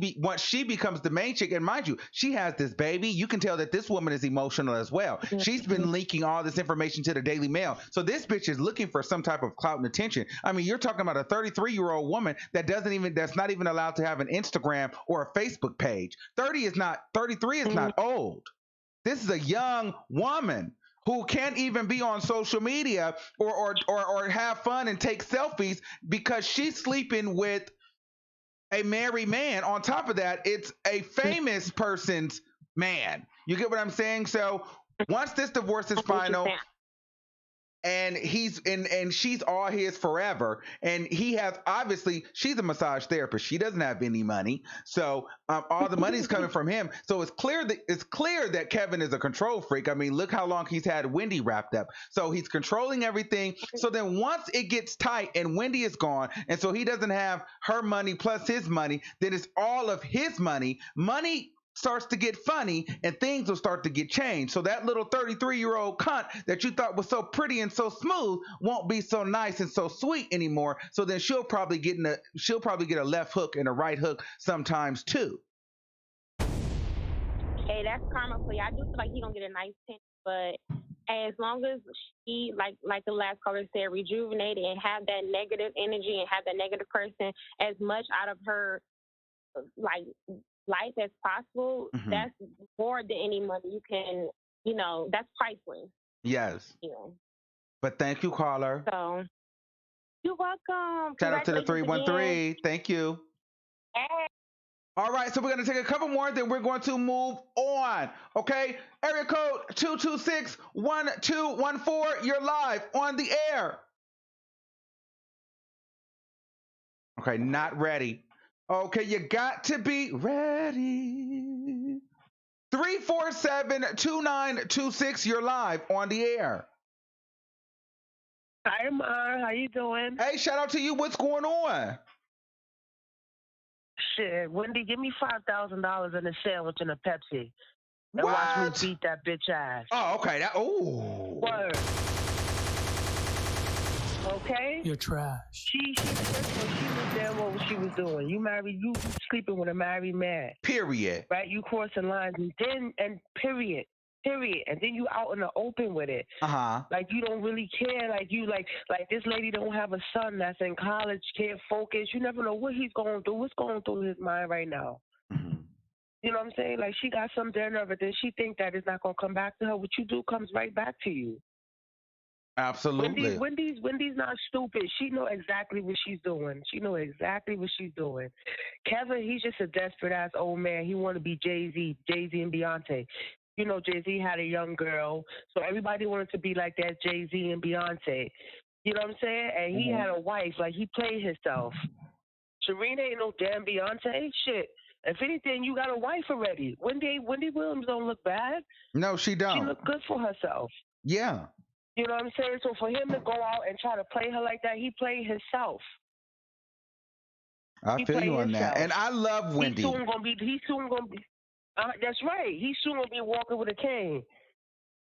becomes the main chick, and mind you, she has this baby. You can tell that this woman is emotional as well. She's been leaking all this information to the Daily Mail, so this bitch is looking for some type of clout and attention. I mean, you're talking about a 33-year-old woman that's not even allowed to have an Instagram or a Facebook page. 33 is not old. This is a young woman who can't even be on social media or have fun and take selfies because she's sleeping with a married man. On top of that, it's a famous person's man. You get what I'm saying? So once this divorce is final and she's all his forever, and he has, obviously she's a massage therapist, she doesn't have any money, so all the money's coming from him. So it's clear that Kevin is a control freak. I mean, look how long he's had Wendy wrapped up, so he's controlling everything. So then once it gets tight and Wendy is gone, and so he doesn't have her money plus his money, then it's all of his money starts to get funny and things will start to get changed. So that little 33-year-old cunt that you thought was so pretty and so smooth won't be so nice and so sweet anymore. So then she'll probably get a left hook and a right hook sometimes too. Hey, that's karma for you. I do feel like he gonna get a nice penny, but as long as she, like the last caller said, rejuvenated and have that negative energy and have that negative person as much out of her like life as possible, that's more than any money you can, that's priceless. Yes. But thank you, caller. So you're welcome. Shout out to the 313. Thank you. Hey. All right, so we're going to take a couple more, then we're going to move on. Okay, area code 226-1214. You're live on the air. Okay, not ready. Okay, you got to be ready. 347-2926. You're live on the air. Hi, Mar. How you doing? Hey, shout out to you. What's going on? Shit, Wendy, give me $5,000 and a sandwich and a Pepsi. And What? watch me beat that bitch ass. Oh, okay. Word. Okay? You're trash. She was there what she was doing. You sleeping with a married man. Period. Right? You crossing lines and period. And then you out in the open with it. Like you don't really care. Like this lady don't have a son that's in college, can't focus. You never know what he's going through. What's going through his mind right now? You know what I'm saying? Like she got some damn nerve, then she think that it's not gonna come back to her. What you do comes right back to you. Absolutely. Wendy's not stupid. She know exactly what she's doing. Kevin, he's just a desperate ass old man. He want to be Jay-Z and Beyonce. You know, Jay-Z had a young girl, so everybody wanted to be like that Jay-Z and Beyonce. You know what I'm saying? And he had a wife. Like, he played himself. Serena ain't no damn Beyonce. Shit. If anything, you got a wife already. Wendy Williams don't look bad. No, she don't. She look good for herself. Yeah. You know what I'm saying? So for him to go out and try to play her like that, he played himself. I feel you on that. And I love Wendy. He's soon gonna be. That's right. He's soon gonna be walking with a cane,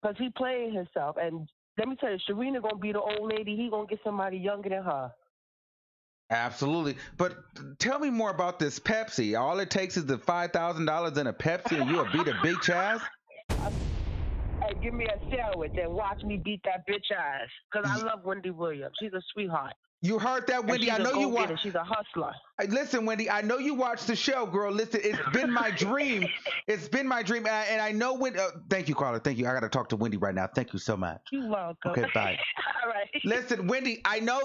cause he playing himself. And let me tell you, Serena gonna be the old lady. He gonna get somebody younger than her. Absolutely. But tell me more about this Pepsi. All it takes is the $5,000 in a Pepsi, and you'll beat a big ass. Hey, give me a sandwich and watch me beat that bitch ass. Cause I love Wendy Williams. She's a sweetheart. You heard that, Wendy? I know you watch. She's a hustler. Listen, Wendy, I know you watch the show, girl. Listen, it's been my dream. It's been my dream, and I know when. Thank you, caller. Thank you. I got to talk to Wendy right now. Thank you so much. You're welcome. Okay, bye. All right. Listen, Wendy, I know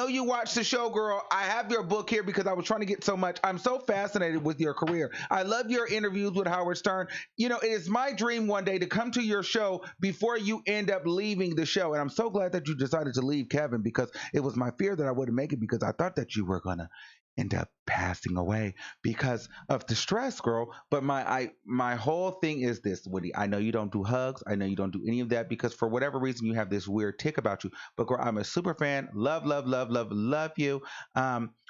you watch the show, girl. I have your book here because I was trying to get so much. I'm so fascinated with your career. I love your interviews with Howard Stern. You know, it is my dream one day to come to your show before you end up leaving the show, and I'm so glad that you decided to leave Kevin because it was was my fear that I wouldn't make it because I thought that you were gonna end up passing away because of the stress, girl. But my whole thing is this, Woody. I know you don't do hugs. I know you don't do any of that because for whatever reason you have this weird tick about you. But girl, I'm a super fan. Love, love, love, love, love you.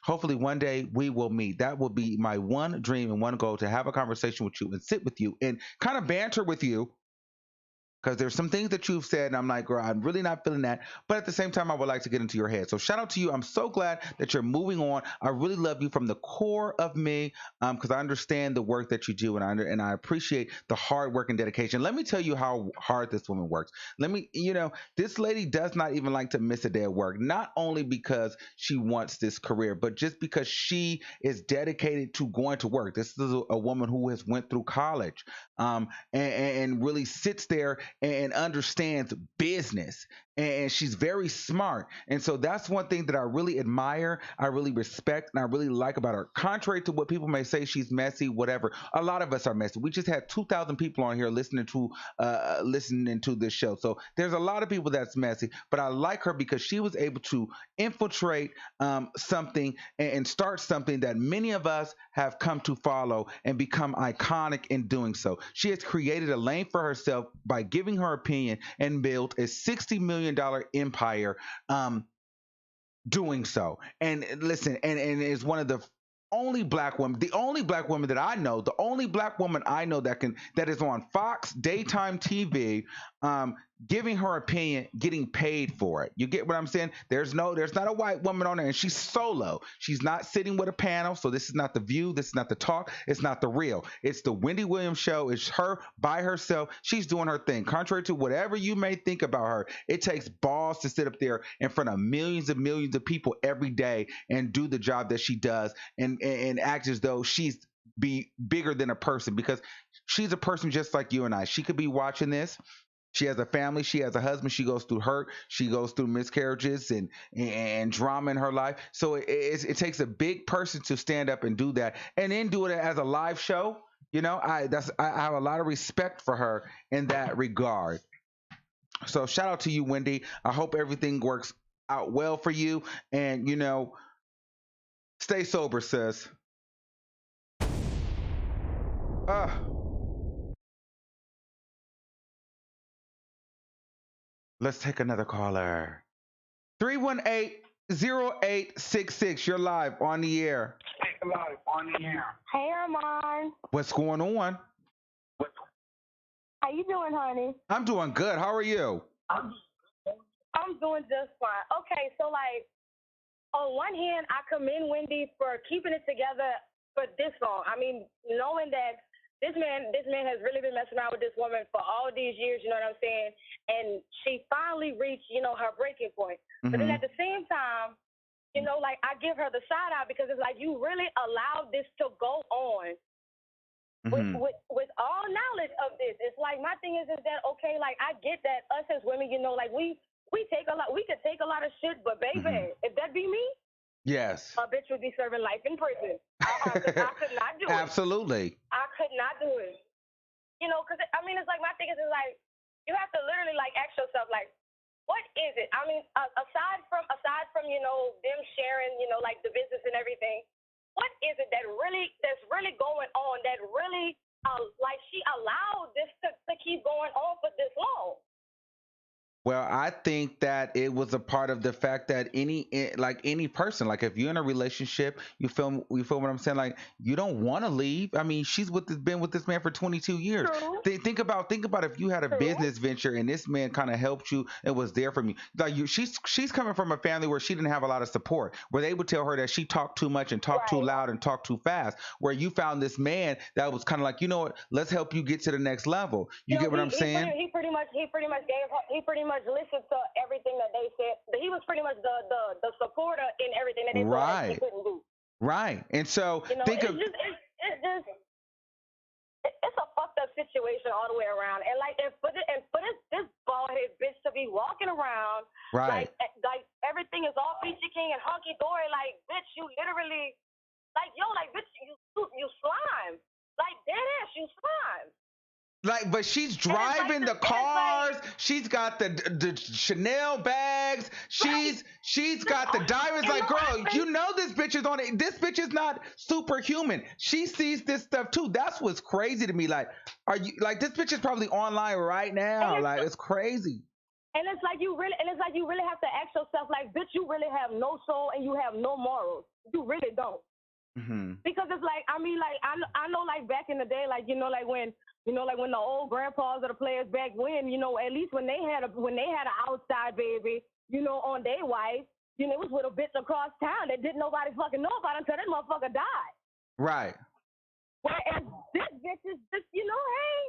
Hopefully one day we will meet. That will be my one dream and one goal, to have a conversation with you and sit with you and kind of banter with you, because there's some things that you've said, and I'm like, girl, I'm really not feeling that. But at the same time, I would like to get into your head. So shout out to you. I'm so glad that you're moving on. I really love you from the core of me, because I understand the work that you do, and I appreciate the hard work and dedication. Let me tell you how hard this woman works. This lady does not even like to miss a day of work, not only because she wants this career, but just because she is dedicated to going to work. This is a woman who has went through college, and really sits there and understands business, and she's very smart. And so that's one thing that I really admire, I really respect, and I really like about her. Contrary to what people may say, she's messy, whatever. A lot of us are messy. We just had 2,000 people on here listening to this show. So there's a lot of people that's messy, but I like her because she was able to infiltrate something and start something that many of us have come to follow and become iconic in doing so. She has created a lane for herself by giving her opinion and built a $60 million empire doing so. And listen, and is one of the only black woman, the only black woman that I know, the only black woman I know that is on Fox daytime TV, giving her opinion, getting paid for it. You get what I'm saying? There's not a white woman on there, and she's solo. She's not sitting with a panel. So this is not The View. This is not The Talk. It's not The Real. It's the Wendy Williams show. It's her by herself. She's doing her thing. Contrary to whatever you may think about her, it takes balls to sit up there in front of millions and millions of people every day and do the job that she does, and act as though she's bigger than a person, because she's a person just like you and I. She could be watching this. She has a family. She has a husband. She goes through hurt. She goes through miscarriages and drama in her life. So it takes a big person to stand up and do that, and then do it as a live show. I have a lot of respect for her in that regard. So shout out to you, Wendy. I hope everything works out well for you, and stay sober, sis. Let's take another caller. 318-0866. You're live on the air. Hey, Armand. What's going on? How you doing, honey? I'm doing good. How are you? I'm doing just fine. Okay, so on one hand, I commend Wendy for keeping it together for this long. I mean, knowing that this man has really been messing around with this woman for all these years, you know what I'm saying? And she finally reached, her breaking point. Mm-hmm. But then at the same time, I give her the side eye, because it's like, you really allowed this to go on. Mm-hmm. With all knowledge of this. It's like, my thing is that, okay, I get that us as women, we take a lot, we could take a lot of shit, but baby, if that be me, yes, a bitch would be serving life in prison. I could not do it. Absolutely. I could not do it. Because it's like, my thing is like, you have to literally ask yourself, what is it? I mean, aside from them sharing, the business and everything, what is it that's really going on that really she allowed this to keep going on for this long? Well, I think that it was a part of the fact that any person, if you're in a relationship, you feel what I'm saying? You don't want to leave. I mean, she's been with this man for 22 years. True. Think about if you had a business venture and this man kind of helped you and was there for you. She's coming from a family where she didn't have a lot of support, where they would tell her that she talked too much and talked too loud and talked too fast, where you found this man that was kind of like, what, let's help you get to the next level. You get what I'm saying? He pretty much listened to everything that they said. He was pretty much the supporter in everything that they said he couldn't do. Right. And so it's a fucked up situation all the way around. And for this bald headed bitch to be walking around like everything is all peachy king and hunky dory, bitch, you literally bitch, you slime. Dead ass, you slime. Like, but she's driving the cars. She's got the Chanel bags. She's got the diamonds. Like, girl, you know this bitch is on it. This bitch is not superhuman. She sees this stuff too. That's what's crazy to me. Like, are you like this bitch is probably online right now? Like, it's crazy. And it's like you really have to ask yourself, like, bitch, you really have no soul and you have no morals. You really don't. Mm-hmm. Because it's like, I mean, like, I know, like, back in the day, like, like when the old grandpas of the players back when, at least when they had an outside baby, on their wife, it was with a bitch across town that didn't nobody fucking know about until that motherfucker died. Right. Whereas this bitch is just, hey,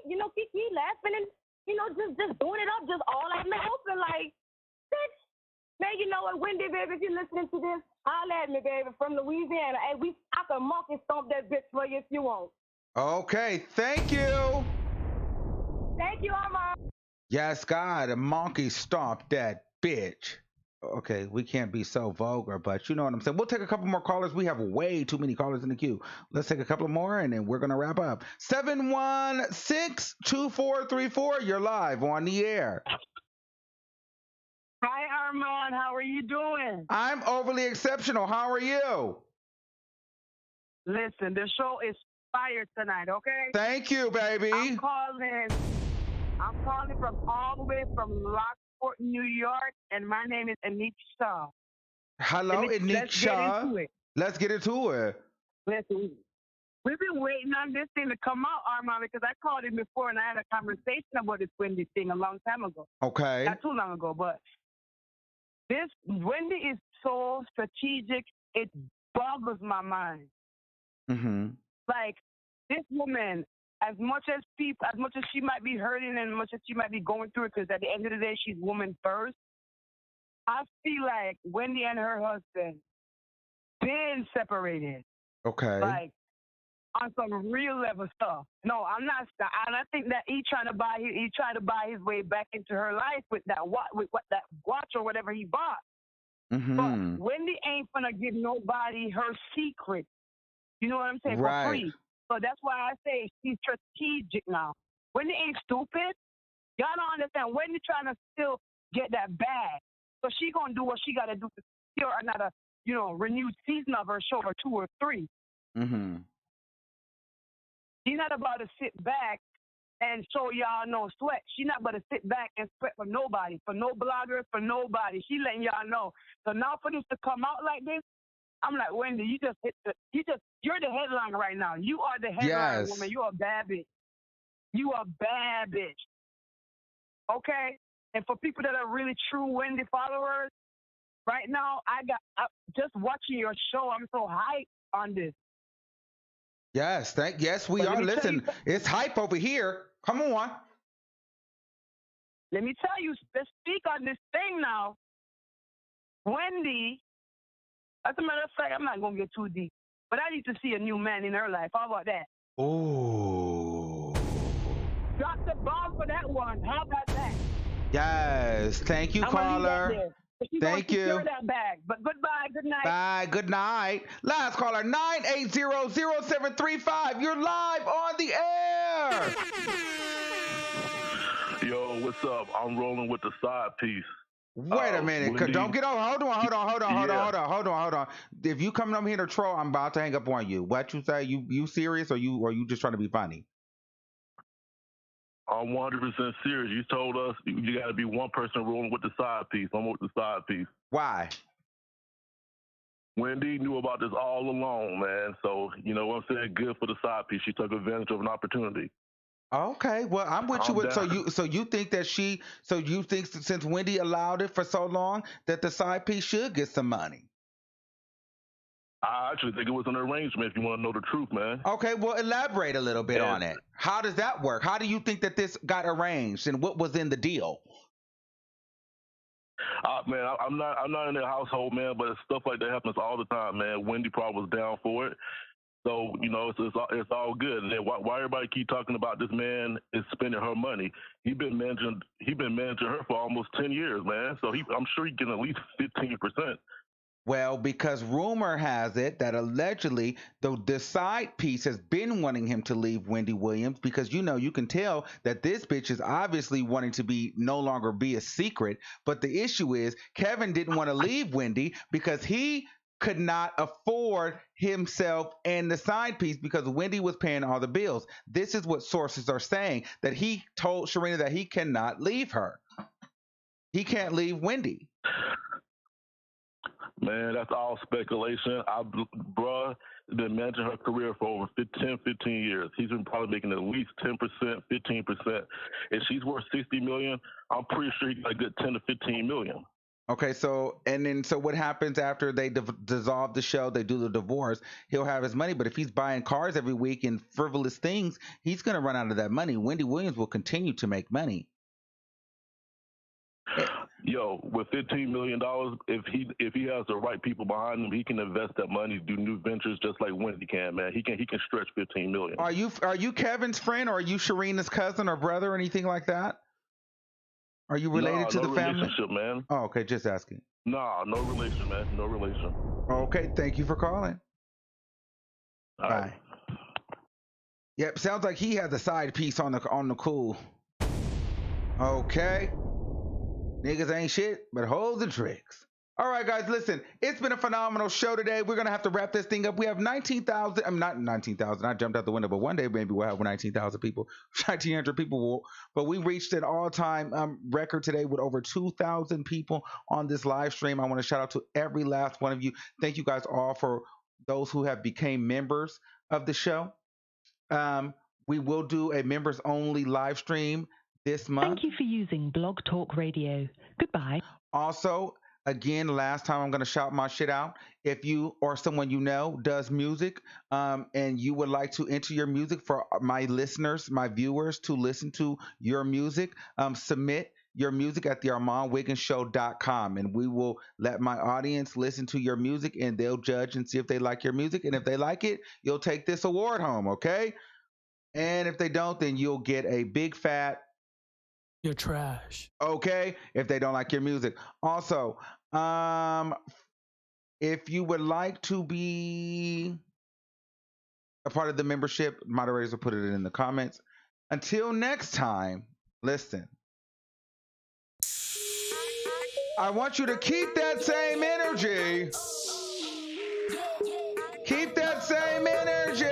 Kiki laughing and, just doing it up, just all out in the open, like, bitch. Man, you know what, Wendy, baby, if you're listening to this, holla at me, baby, from Louisiana. Hey, I can monkey stomp that bitch for you if you want. Okay, thank you. Thank you, Armand. Yes, God, a monkey stomped that bitch. Okay, we can't be so vulgar, but you know what I'm saying. We'll take a couple more callers. We have way too many callers in the queue. Let's take a couple more, and then we're going to wrap up. 716-2434, you're live on the air. Hi, Armand. How are you doing? I'm overly exceptional. How are you? Listen, the show is fire tonight, okay? Thank you, baby. I'm calling from all the way from Lockport, New York, and my name is Anisha. Hello, Anisha. Let's get into it. Listen, we've been waiting on this thing to come out, Armand, because I called him before and I had a conversation about this Wendy thing a long time ago. Okay. Not too long ago, but this Wendy is so strategic, it boggles my mind. Mm-hmm. Like, this woman, as much as she might be hurting and as much as she might be going through it, because at the end of the day, she's woman first, I feel like Wendy and her husband been separated. Okay. Like, on some real level stuff. No, I'm not. And I think that he trying to buy his way back into her life with that watch or whatever he bought. Mm-hmm. But Wendy ain't gonna give nobody her secret. You know what I'm saying? Right. For free. So that's why I say she's strategic now. Wendy ain't stupid. Y'all don't understand. Wendy trying to still get that bag. So she gonna do what she gotta do to secure another, renewed season of her show or 2 or 3. Mm-hmm. She's not about to sit back and show y'all no sweat. She's not about to sit back and sweat for nobody, for no bloggers, for nobody. She letting y'all know. So now for this to come out like this, I'm like, Wendy, you're the headline right now. You are the headline woman. You are a bad bitch. You are a bad bitch. Okay? And for people that are really true Wendy followers, right now, just watching your show, I'm so hyped on this. Yes, we are. Listen, it's hype over here. Come on. Let me tell you, let's speak on this thing now. Wendy, as a matter of fact, I'm not going to get too deep, but I need to see a new man in her life. How about that? Oh. Drop the bomb for that one. How about that? Yes. Thank you, caller. Thank you. That bag. But goodbye. Good night. Bye. Good night. Last caller, 980-0735. You're live on the air. Yo, what's up? I'm rolling with the side piece. Wait a minute. Wendy, don't get on. Hold on. If you coming up here to troll, I'm about to hang up on you. What you say? You serious or you just trying to be funny? I'm 100% serious. You told us you got to be one person rolling with the side piece. I'm with the side piece. Why? Wendy knew about this all along, man. So, you know what I'm saying? Good for the side piece. She took advantage of an opportunity. Okay, well, I'm with you. So you think that since Wendy allowed it for so long that the side piece should get some money? I actually think it was an arrangement, if you want to know the truth, man. Okay, well, elaborate a little bit on it. How does that work? How do you think that this got arranged, and what was in the deal? Man, I'm not in their household, man, but stuff like that happens all the time, man. Wendy probably was down for it. So, it's all good. And then why everybody keep talking about this man is spending her money? He been managing her for almost 10 years, man. So I'm sure he can at least 15%. Well, because rumor has it that allegedly the side piece has been wanting him to leave Wendy Williams because you can tell that this bitch is obviously wanting to be no longer be a secret. But the issue is Kevin didn't want to leave Wendy because he could not afford himself and the side piece because Wendy was paying all the bills. This is what sources are saying, that he told Sharina that he cannot leave her. He can't leave Wendy. Man, that's all speculation. Bruh, been managing her career for over 15 years. He's been probably making at least 10%, 15%. If she's worth $60 million, I'm pretty sure he got a good 10 to 15 million. Okay, so what happens after they dissolve the show, they do the divorce, he'll have his money, but if he's buying cars every week and frivolous things, he's going to run out of that money. Wendy Williams will continue to make money. Yo, with $15 million, if he has the right people behind him, he can invest that money, do new ventures just like Wendy can, man. He can stretch $15 million. Are you Kevin's friend, or are you Sharina's cousin or brother or anything like that? Are you related to the family? No relationship, man. Oh, okay, just asking. Nah, no relation, man. No relation. Okay, thank you for calling. All right. Yep, sounds like he has a side piece on the cool. Okay. Niggas ain't shit, but hoes and tricks. All right, guys, listen. It's been a phenomenal show today. We're going to have to wrap this thing up. We have 19,000. I'm not 19,000. I jumped out the window, but one day maybe we'll have 19,000 people. 1,900 people. But we reached an all-time record today with over 2,000 people on this live stream. I want to shout out to every last one of you. Thank you guys all for those who have became members of the show. We will do a members-only live stream this month. Thank you for using Blog Talk Radio. Goodbye. Also, again, last time I'm going to shout my shit out. If you or someone you know does music and you would like to enter your music for my listeners, my viewers to listen to your music, submit your music at the ArmandWigginsShow.com, and we will let my audience listen to your music and they'll judge and see if they like your music. And if they like it, you'll take this award home, okay? And if they don't, then you'll get a big fat "You're trash." Okay, if they don't like your music. Also, if you would like to be a part of the membership, moderators will put it in the comments. Until next time, listen. I want you to keep that same energy. Keep that same energy.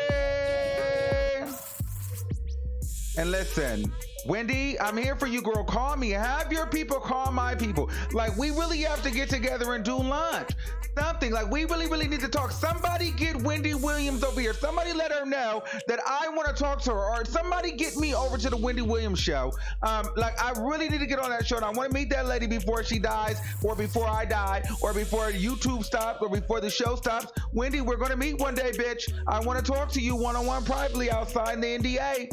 And listen, Wendy, I'm here for you, girl. Call me. Have your people call my people. Like, we really have to get together and do lunch. Something. Like, we really need to talk. Somebody get Wendy Williams over here. Somebody let her know that I want to talk to her. Or somebody get me over to the Wendy Williams show. Like, I really need to get on that show. And I want to meet that lady before she dies, or before I die, or before YouTube stops, or before the show stops. Wendy, we're going to meet one day, bitch. I want to talk to you one-on-one privately outside the NDA.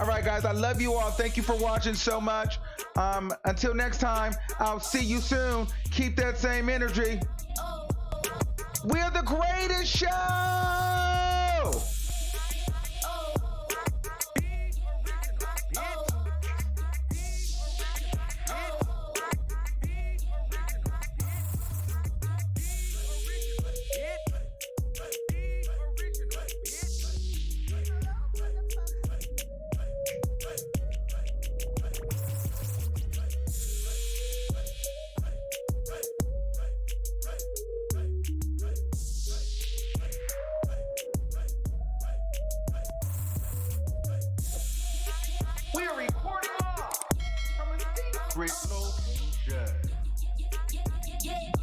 All right, guys, I love you all. Thank you for watching so much. Until next time, I'll see you soon. Keep that same energy. We're the greatest show. We're recording live from a secret location.